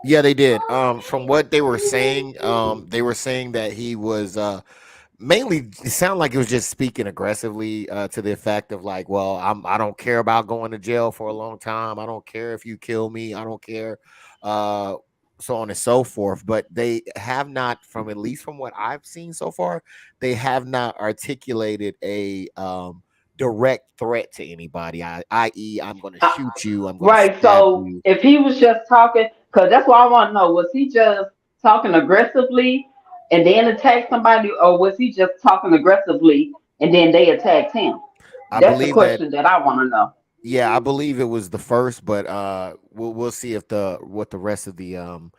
Yeah, they did. From what they were saying that he was mainly, it sounded like it was just speaking aggressively to the effect of like, well, I don't care about going to jail for a long time. I don't care if you kill me. I don't care, so on and so forth. But they have not, at least from what I've seen so far, they have not articulated a direct threat to anybody, i.e., I'm going to shoot you. I'm going right. So if he was just talking, because that's what I want to know, was he just talking aggressively and then attacked somebody, or was he just talking aggressively and then they attacked him? I That's the believe that. question that I want to know. Yeah, I believe it was the first, but we'll see if what the rest of the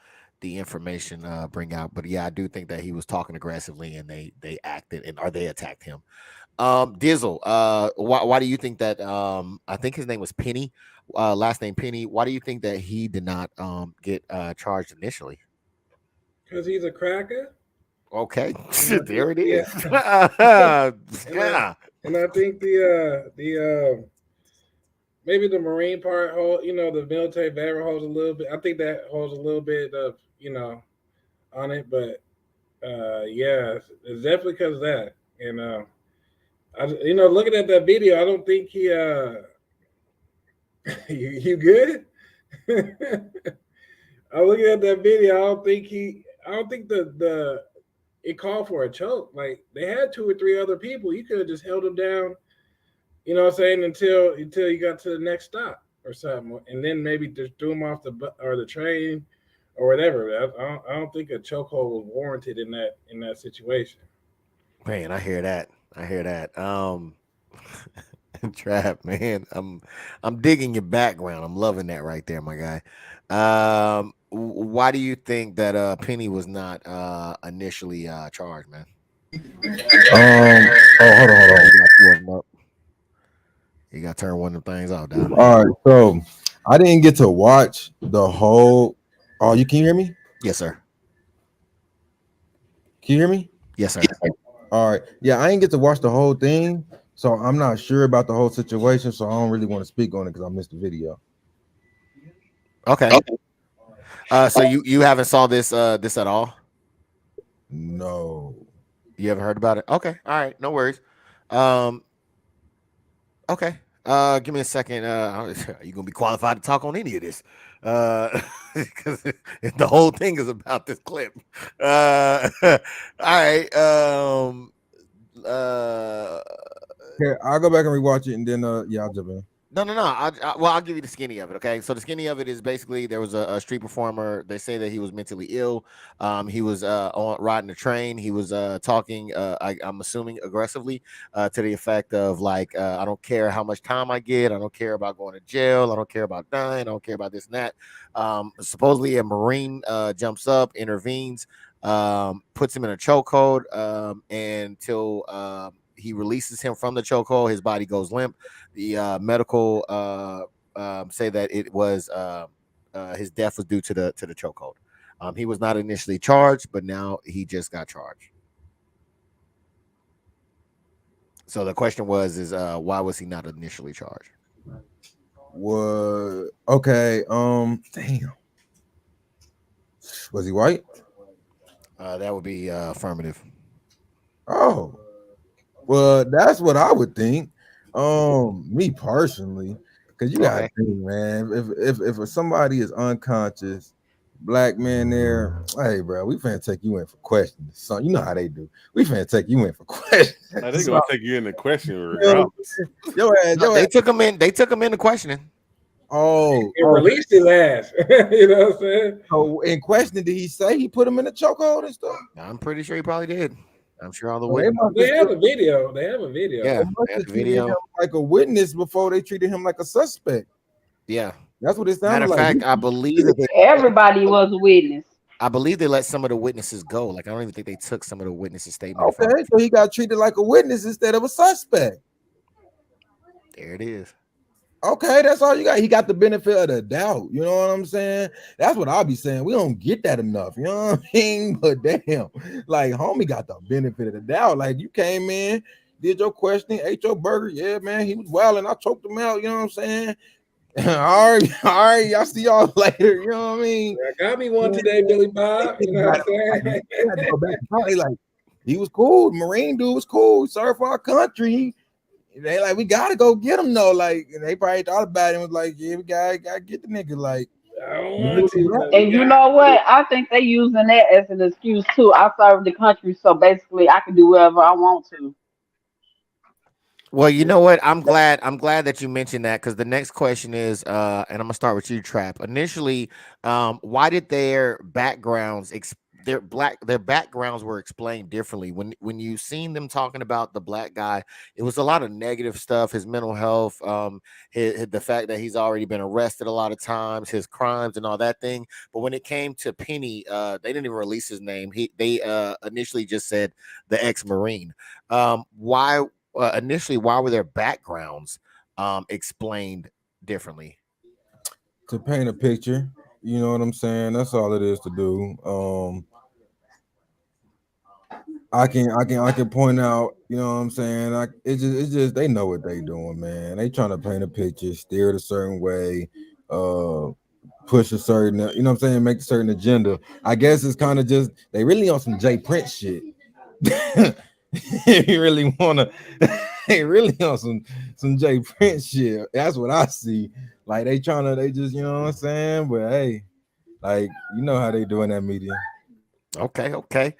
information bring out. But yeah, I do think that he was talking aggressively and they acted or they attacked him. Dizzle, why do you think that I think his name was Penny, last name Penny. Why do you think that he did not get charged initially? Because he's a cracker. Okay, there it Yeah. is. Yeah. And I think the maybe the Marine part hold, the military veteran holds a little bit. I think that holds a little bit of, on it, but yeah, it's definitely because of that. And looking at that video, I don't think he you good? I'm looking at that video. I don't think the it called for a choke. Like, they had 2 or 3 other people. He could have just held him down, you know what I'm saying, until you got to the next stop or something, and then maybe just threw him off the train or whatever. I don't think a chokehold was warranted in that situation. Man, I hear that. Trap, man. I'm digging your background. I'm loving that right there, my guy. Why do you think that Penny was not initially charged, man? Hold on. You got to turn one of the things off, dog. All right, so I didn't get to watch the whole. Oh, you can hear me? Yes, sir. Can you hear me? Yes, sir. All right. Yeah, I didn't get to watch the whole thing, so I'm not sure about the whole situation. So I don't really want to speak on it because I missed the video. Okay. So you haven't saw this at all? No. You haven't heard about it? Okay. All right. No worries. Okay. Give me a second. Are you gonna be qualified to talk on any of this? Because the whole thing is about this clip. All right. Okay, I'll go back and rewatch it, and then yeah, I'll jump in. No. I'll give you the skinny of it. Okay, so the skinny of it is basically there was a street performer. They say that he was mentally ill. He was riding a train. He was talking. I'm assuming aggressively to the effect of like, I don't care how much time I get. I don't care about going to jail. I don't care about dying. I don't care about this and that. Supposedly a Marine jumps up, intervenes, puts him in a chokehold, and until he releases him from the chokehold, his body goes limp. The medical say that it was his death was due to the chokehold. He was not initially charged, but now he just got charged. So the question is why was he not initially charged? What? Okay. Damn. Was he white? That would be affirmative. Oh. Well, that's what I would think. Me personally, because you gotta think, man. If somebody is unconscious, black man there, hey, bro, we finna take you in for questions. So you know how they do. We finna take you in for questions. Now they gonna take you in the question regardless. They took him in. They took him into questioning. It released his ass. You know what I'm saying? So in questioning, did he say he put him in the chokehold and stuff? I'm pretty sure he probably did. I'm sure all the they have a video. They have a video. Yeah, they have video him like a witness before they treated him like a suspect. Yeah, that's what it sounded like. Matter of fact, I believe that everybody was a witness. I believe they let some of the witnesses go. Like, I don't even think they took some of the witnesses' statement. Okay, so he got treated like a witness instead of a suspect. There it is. Okay, that's all you got. He got the benefit of the doubt. You know what I'm saying? That's what I'll be saying. We don't get that enough. You know what I mean? But damn, like, homie got the benefit of the doubt. Like, you came in, did your questioning, ate your burger. Yeah, man, he was wild and I choked him out. You know what I'm saying? all right. Y'all see y'all later. You know what I mean? I got me one today, Billy Bob. You know what I'm saying? Probably like, he was cool. Marine dude was cool. He served for our country. They like, we gotta go get him though. Like, and they probably thought about it and was like, yeah, we gotta get the nigga. Like, I don't want to. And you know what? I think they using that as an excuse too. I served the country, so basically I can do whatever I want to. Well, you know what? I'm glad that you mentioned that, because the next question is, and I'm gonna start with you, Trap. Initially, why did their backgrounds their backgrounds were explained differently. When you seen them talking about the black guy, it was a lot of negative stuff, his mental health, the fact that he's already been arrested a lot of times, his crimes and all that thing. But when it came to Penny, they didn't even release his name. They initially just said the ex-Marine. Why initially, why were their backgrounds explained differently? To paint a picture, you know what I'm saying? That's all it is to do. I can point out, you know what I'm saying? It's just they know what they doing, man. They trying to paint a picture, steer it a certain way, push a certain, you know what I'm saying, make a certain agenda. I guess it's kind of just they really on some Jay Prince shit. You really wanna they really on some Jay Prince shit. That's what I see. Like they just, you know what I'm saying? But hey, like you know how they do in that media. Okay.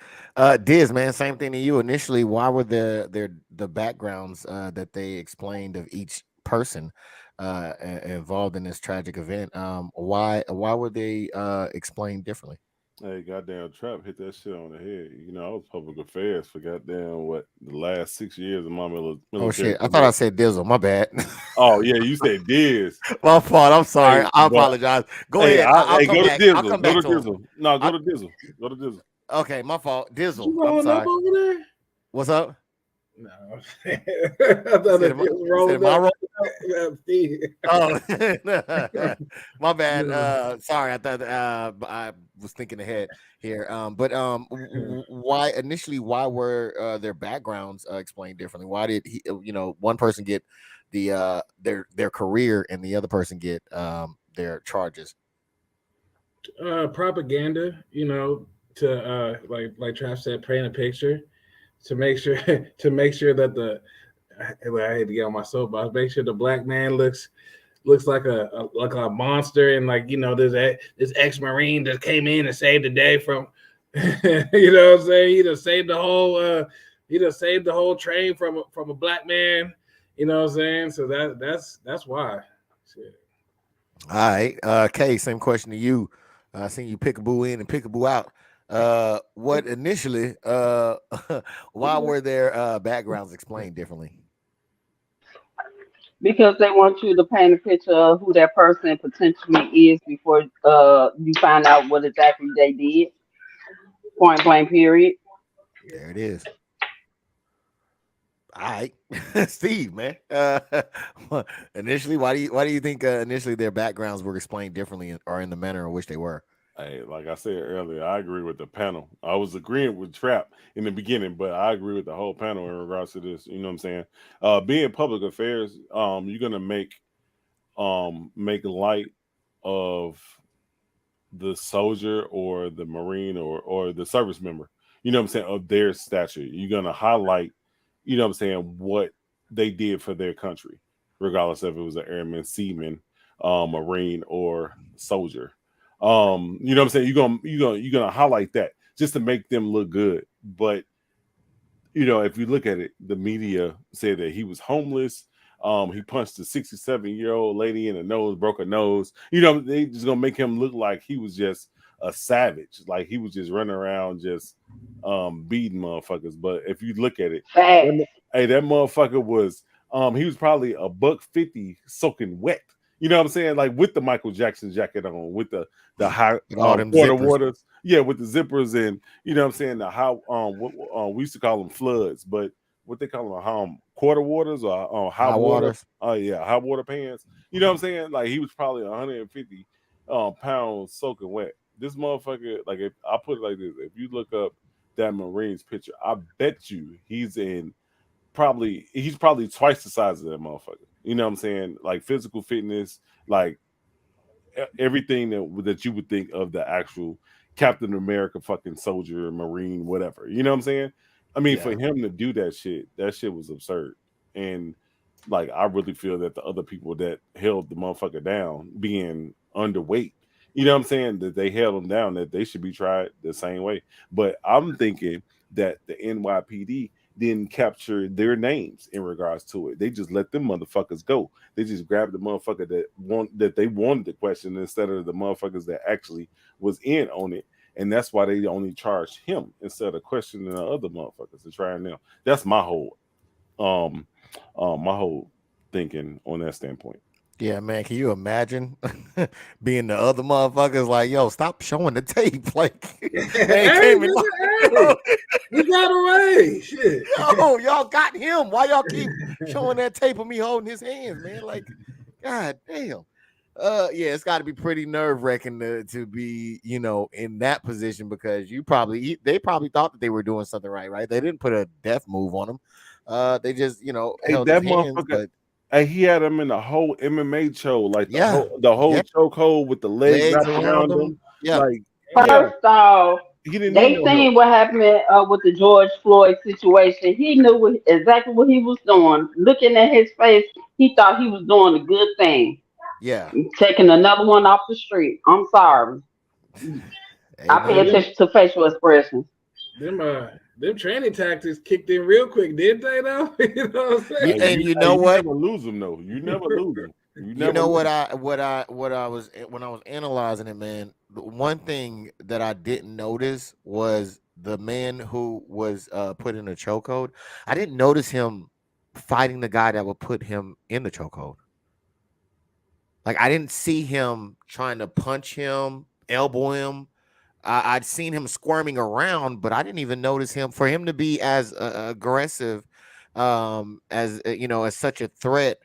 Diz, man, same thing to you. Initially, why were the backgrounds that they explained of each person involved in this tragic event? Why were they explained differently? Hey, goddamn Trap hit that shit on the head. You know, I was public affairs for goddamn what the last 6 years of my Oh military shit! I thought career. I said Dizzle. My bad. Oh yeah, you said Diz. My fault. I'm sorry. Hey, I but apologize. Go hey, ahead. I'll come go to back. I'll Dizzle. come Go back to to him. Dizzle. No, go I, to Dizzle. Go to Dizzle. okay, my fault. Dizzle. You I'm rolling up sorry. over there? What's up? No, I thought Said, it was said rolling my up. roll. Steve. Oh, my bad. Sorry, I thought I was thinking ahead here. Why initially? Why were their backgrounds explained differently? Why did one person get their career and the other person get their charges? Propaganda, to like Trav said, paint a picture to make sure that I hate to get on my soapbox, make sure the black man looks like a monster, and this ex-Marine that came in and saved the day from you know what I'm saying, he just saved the whole train from a black man, you know what I'm saying? So that's why. Shit. All right, Kay, same question to you. I seen you Pickaboo in and Pickaboo out. What initially? Why were their backgrounds explained differently? Because they want you to paint a picture of who that person potentially is before you find out what exactly they did. Point blank. Period. There it is. All right, Steve, man. Initially, why do you think initially their backgrounds were explained differently or in the manner in which they were? Hey, like I said earlier, I agree with the panel. I was agreeing with Trap in the beginning, but I agree with the whole panel in regards to this. You know what I'm saying? Being public affairs, you're gonna make light of the soldier or the Marine or the service member, you know what I'm saying, of their stature. You're gonna highlight, you know what I'm saying, what they did for their country, regardless if it was an airman, seaman, Marine, or soldier. You know what I'm saying? You're gonna highlight that just to make them look good. But if you look at it, the media said that he was homeless. He punched a 67-year-old lady in the nose, broke her nose. They just gonna make him look like he was just a savage, like he was just running around just beating motherfuckers. But if you look at it, that motherfucker was he was probably $150 soaking wet. You know what I'm saying? Like with the Michael Jackson jacket on, with the high all them quarter zippers. waters, yeah, with the zippers, and you know what I'm saying, the high what we used to call them floods, but what they call them quarter waters or high water. waters. Oh yeah, high water pants. You know what I'm saying? Like he was probably 150 pounds soaking wet. This motherfucker, like if I put it like this, if you look up that Marines picture, I bet you he's probably twice the size of that motherfucker. You know what I'm saying? Like physical fitness, like everything that you would think of the actual Captain America fucking soldier, Marine, whatever. You know what I'm saying? I mean, for him to do that shit was absurd. And like I really feel that the other people that held the motherfucker down being underweight, you know what I'm saying, that they held him down, that they should be tried the same way. But I'm thinking that the NYPD didn't capture their names in regards to it. They just let them motherfuckers go. They just grabbed the motherfucker that they wanted to question instead of the motherfuckers that actually was in on it. and that's why they only charged him instead of questioning the other motherfuckers and trying them. That's my whole thinking on that standpoint. Yeah, man. Can you imagine being the other motherfuckers like, yo, stop showing the tape? Like, they Hey, came in. nigga, hey, we got away. Shit. Yo, y'all got him. Why y'all keep showing that tape of me holding his hands, man? Like, god damn. Yeah, it's got to be pretty nerve-wracking to be, you know, in that position, because they probably thought that they were doing something right? They didn't put a death move on him. They just, you know, held that his hands, motherfucker. but Hey, he had him in the whole MMA show, like the yeah, whole chokehold with the legs wrapped around him. Yeah. Like, First off, he didn't they need no seen help. what happened with the George Floyd situation. He knew exactly what he was doing. Looking at his face, he thought he was doing a good thing. Yeah. Taking another one off the street. I'm sorry. I pay Amen. attention to facial expressions. Them training tactics kicked in real quick, didn't they? Though, you know what I'm saying? Yeah, and you know what? You never lose them, though. You never lose them. You know what I was when I was analyzing it, man. The one thing that I didn't notice was the man who was put in a chokehold. I didn't notice him fighting the guy that would put him in the chokehold. Like, I didn't see him trying to punch him, elbow him. I'd seen him squirming around, but I didn't even notice him for him to be as aggressive, as you know, as such a threat.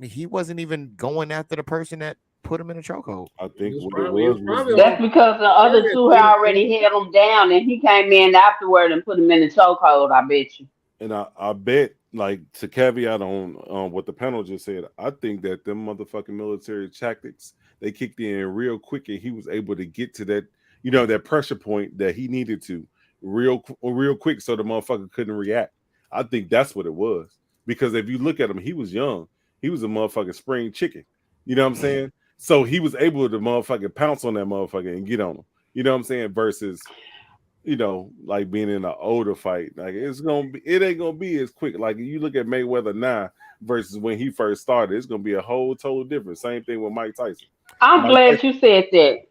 He wasn't even going after the person that put him in a chokehold. I think what it was was That's because the other two had already held him down, and he came in afterward and put him in the chokehold. I bet you. and I bet, like, to caveat on what the panel just said, I think that them motherfucking military tactics, they kicked in real quick, and he was able to get to that, you know, that pressure point that he needed to real quick, so the motherfucker couldn't react. I think that's what it was, because if you look at him, he was young. He was a motherfucking spring chicken. You know what I'm saying? So he was able to motherfucking pounce on that motherfucker and get on him. You know what I'm saying? Versus, you know, like being in an older fight, like it ain't gonna be as quick. Like, you look at Mayweather now versus when he first started, it's gonna be a whole total different. Same thing with Mike Tyson. I'm glad you said that.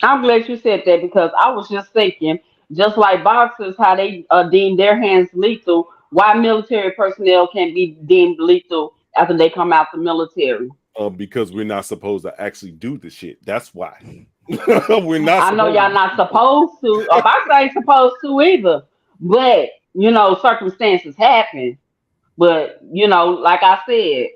I'm glad you said that because I was just thinking, just like boxers, how they deem their hands lethal, why military personnel can't be deemed lethal after they come out the military? Because we're not supposed to actually do the shit. That's why. We're not. I know y'all not supposed to, or boxers ain't supposed to either, but you know circumstances happen. But you know, like I said,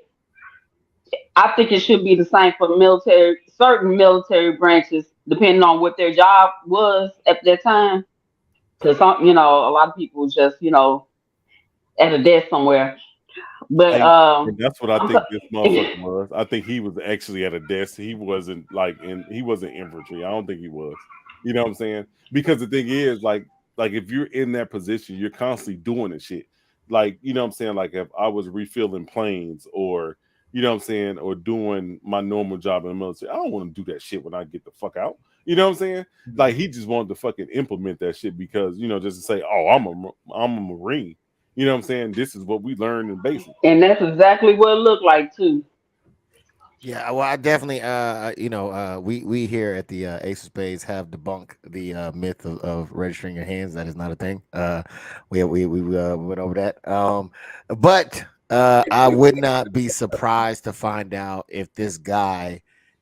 I think it should be the same for military, certain military branches, depending on what their job was at that time. Because you know, a lot of people just you know at a desk somewhere. But And that's what I think this motherfucker was. I think he was actually at a desk. He wasn't he wasn't infantry. I don't think he was. You know what I'm saying? Because the thing is, like if you're in that position, you're constantly doing the shit. Like, you know what I'm saying? Like, if I was refilling planes, or, you know what I'm saying, or doing my normal job in the military, I don't want to do that shit when I get the fuck out. You know what I'm saying? Like, he just wanted to fucking implement that shit because, you know, just to say, oh, I'm a Marine. You know what I'm saying? This is what we learned in basic. and that's exactly what it looked like too. Yeah, well, I definitely, you know, we here at the Ace of Spades have debunked the myth of registering your hands. That is not a thing. We went over that. But I would not be surprised to find out if this guy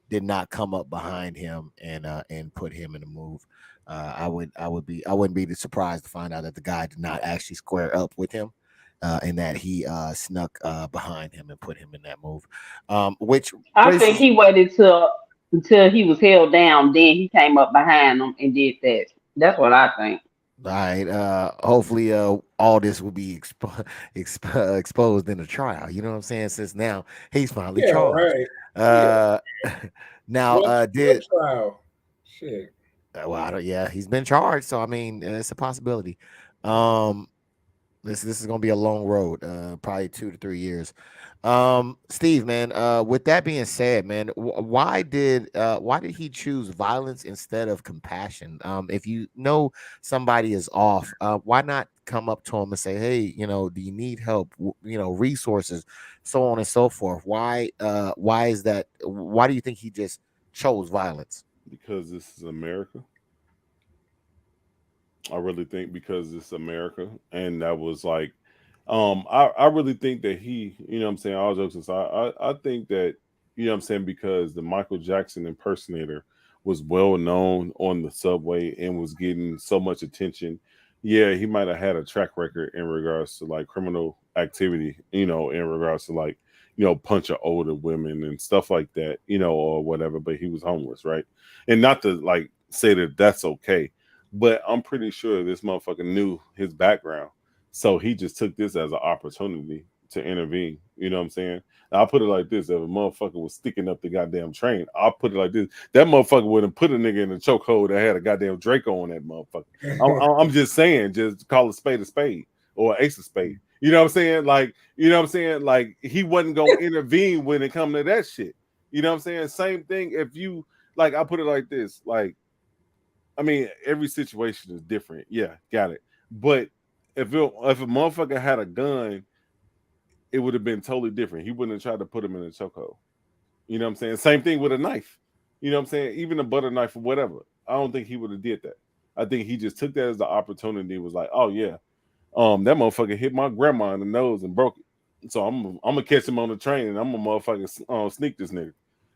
did not come up behind him and put him in a move. I wouldn't be surprised to find out that the guy did not actually square up with him. And that he snuck behind him and put him in that move. Which I think he waited until he was held down, then he came up behind him and did that. That's what I think. All right. Hopefully, all this will be exposed in the trial. You know what I'm saying? Since now he's finally charged. Right. Now, did trial? Shit. Well, yeah, he's been charged, so I mean, it's a possibility. This is gonna be a long road, probably 2 to 3 years. Steve, man. With that being said, man, why did he choose violence instead of compassion? If you know somebody is off, why not come up to him and say, hey, you know, do you need help? You know, resources, so on and so forth. Why is that? Why do you think he just chose violence? Because this is America. I really think because it's America, and that was like, I really think that he, you know what I'm saying, all jokes aside, I think that, you know what I'm saying, because the Michael Jackson impersonator was well known on the subway and was getting so much attention. Yeah, he might have had a track record in regards to like criminal activity, you know, in regards to like, you know, punching older women and stuff like that, you know, or whatever, but he was homeless, right? And not to like say that that's okay, but I'm pretty sure this motherfucker knew his background. So he just took this as an opportunity to intervene. You know what I'm saying? I'll put it like this: if a motherfucker was sticking up the goddamn train, I'll put it like this: that motherfucker wouldn't put a nigga in a chokehold that had a goddamn Draco on that motherfucker. I'm just saying, just call a spade or ace of spade. You know what I'm saying? Like, you know what I'm saying? Like he wasn't gonna intervene when it come to that shit. You know what I'm saying? Same thing. If you like, I put it like this: like, I mean, every situation is different. Yeah, got it. But if a motherfucker had a gun, it would have been totally different. He wouldn't have tried to put him in a chokehold. You know what I'm saying? Same thing with a knife. You know what I'm saying? Even a butter knife or whatever. I don't think he would have did that. I think he just took that as the opportunity. Was like, oh yeah, that motherfucker hit my grandma in the nose and broke it. So I'm gonna catch him on the train and I'm gonna motherfucking sneak this nigga.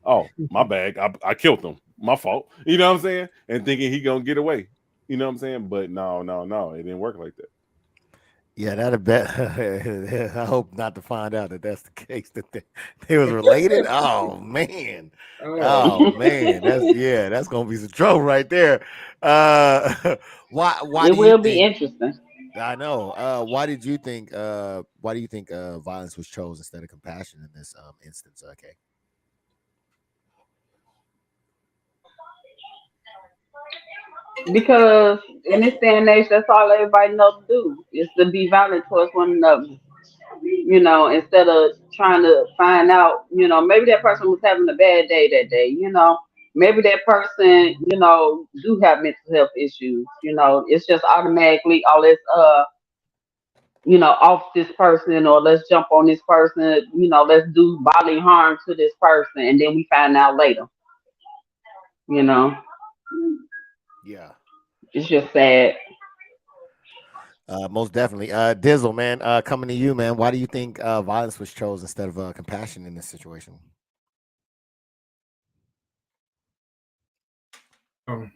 Oh, my bad. I killed him. My fault. You know what I'm saying? And thinking he gonna get away. You know what I'm saying? But no, it didn't work like that. Yeah, that'd bet. I hope not to find out that that's the case. That they was related. Oh man, oh man, that's gonna be some trouble right there. Why It do you will be think? interesting. I know. Why did you think? Why do you think violence was chosen instead of compassion in this instance? Okay. Because in this day and age, that's all everybody knows to do is to be violent towards one another. Instead of trying to find out, maybe that person was having a bad day that day, maybe that person, do have mental health issues, it's just automatically, oh, let's, off this person or let's jump on this person, let's do bodily harm to this person. And then we find out later, you know, Yeah. it's just sad. Most definitely. Dizzle, man, coming to you, man. Why do you think violence was chosen instead of compassion in this situation? That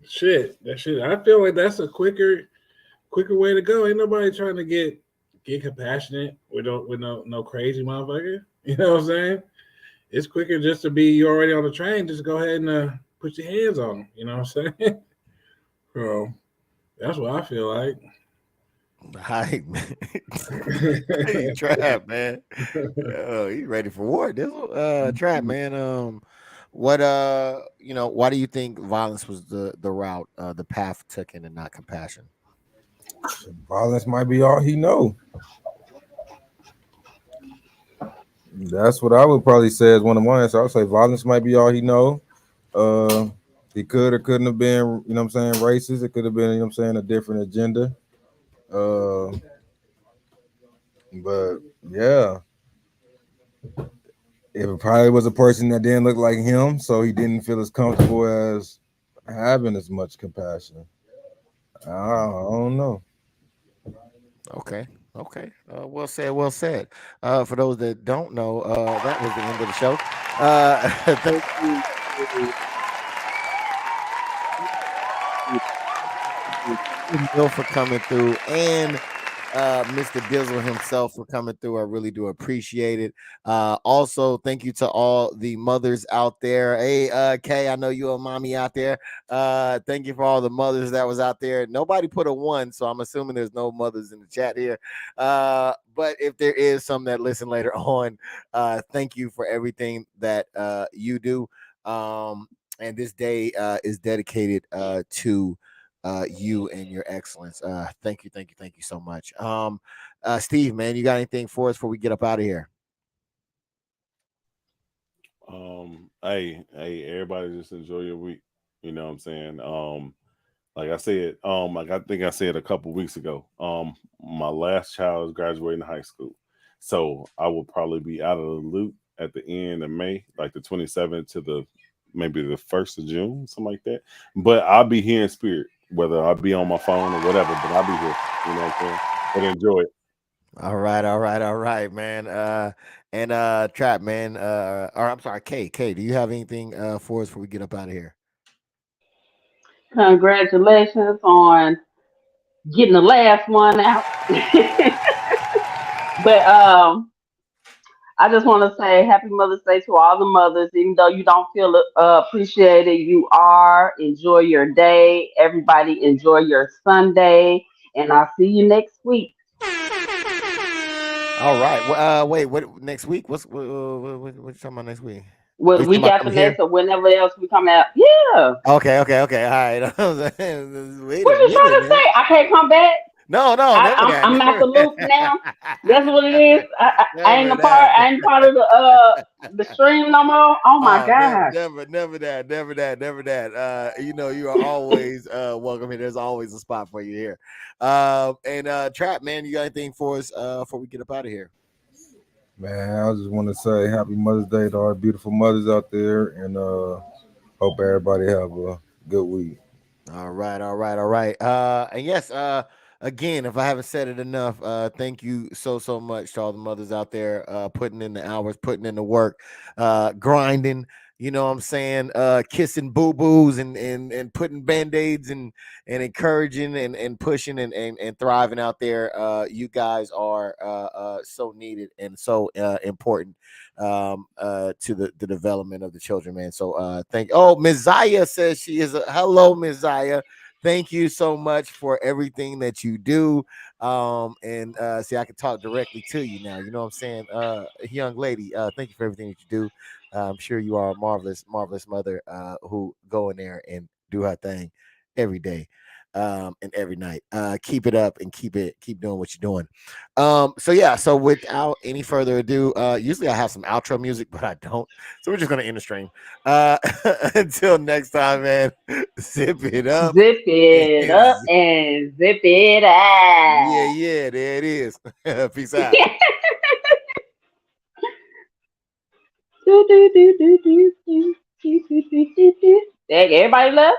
shit. I feel like that's a quicker way to go. Ain't nobody trying to get compassionate with no crazy motherfucker. You know what I'm saying? It's quicker just to be you already on the train. Just go ahead and put your hands on them. You know what I'm saying? So that's what I feel like. Right, man. He Trap, man. Oh, he's ready for war. Dizzle, Trap, man. What why do you think violence was the route, the path taken, and not compassion? Violence might be all he know. That's what I would probably say as one of mine. So I would say violence might be all he know. He could or couldn't have been, you know what I'm saying, racist. It could have been, you know what I'm saying, a different agenda. Uh, but yeah, it probably was a person that didn't look like him, so he didn't feel as comfortable as having as much compassion. I don't know. Okay. Okay. Well said. Well said. For those that don't know, that was the end of the show. Thank you, Bill, for coming through, and Mr. Dizzle himself for coming through. I really do appreciate it. Also, thank you to all the mothers out there. Hey, Kay, I know you're a mommy out there. Thank you for all the mothers that was out there. Nobody put a one, so I'm assuming there's no mothers in the chat here. But if there is some that listen later on, thank you for everything that you do. And this day is dedicated to you and your excellence. Thank you so much. Steve, man, you got anything for us before we get up out of here? Hey, everybody, just enjoy your week. You know what I'm saying? Like I said, like I think I said a couple weeks ago, my last child is graduating high school, so I will probably be out of the loop at the end of May, like the 27th to maybe the 1st of June, something like that. But I'll be here in spirit. whether I be on my phone or whatever, but I'll be here. You know what I'm saying? But enjoy it. All right, man. And Trap, man. Or I'm sorry, K, do you have anything for us before we get up out of here? Congratulations on getting the last one out. But I just want to say Happy Mother's Day to all the mothers. Even though you don't feel appreciated, you are. Enjoy your day. Everybody enjoy your Sunday. And I'll see you next week. All right. Wait, what next week? What you talking about next week? Oh, you talking Week about after coming here? next or whenever else we come out. Yeah. Okay. All right. I was like, wait What a you trying minute to now. say? I can't come back? No, never that. I'm out Never the loop now. That's what it is. I ain't never a part. that. I ain't part of the stream no more. Oh my Oh, gosh. never that. You know, you are always welcome here. There's always a spot for you here. And Trap, man, you got anything for us before we get up out of here? Man, I just want to say Happy Mother's Day to all the beautiful mothers out there, and hope everybody have a good week. All right. And yes, again, if I haven't said it enough, thank you so much to all the mothers out there, putting in the hours, putting in the work, grinding, you know what I'm saying, kissing boo-boos and putting band-aids and encouraging and pushing and thriving out there. You guys are so needed and so important to the development of the children, man. So Ms. Zaya says she is hello, Ms. Zaya. Thank you so much for everything that you do. And see, I can talk directly to you now. You know what I'm saying? Young lady, thank you for everything that you do. I'm sure you are a marvelous mother who go in there and do her thing every day. And every night. Keep it up and keep doing what you're doing. So without any further ado, usually I have some outro music, but I don't. So we're just gonna end the stream. Until next time, man. Zip it up. Zip it up and zip it out. Yeah, there it is. Peace out. Dang, everybody left?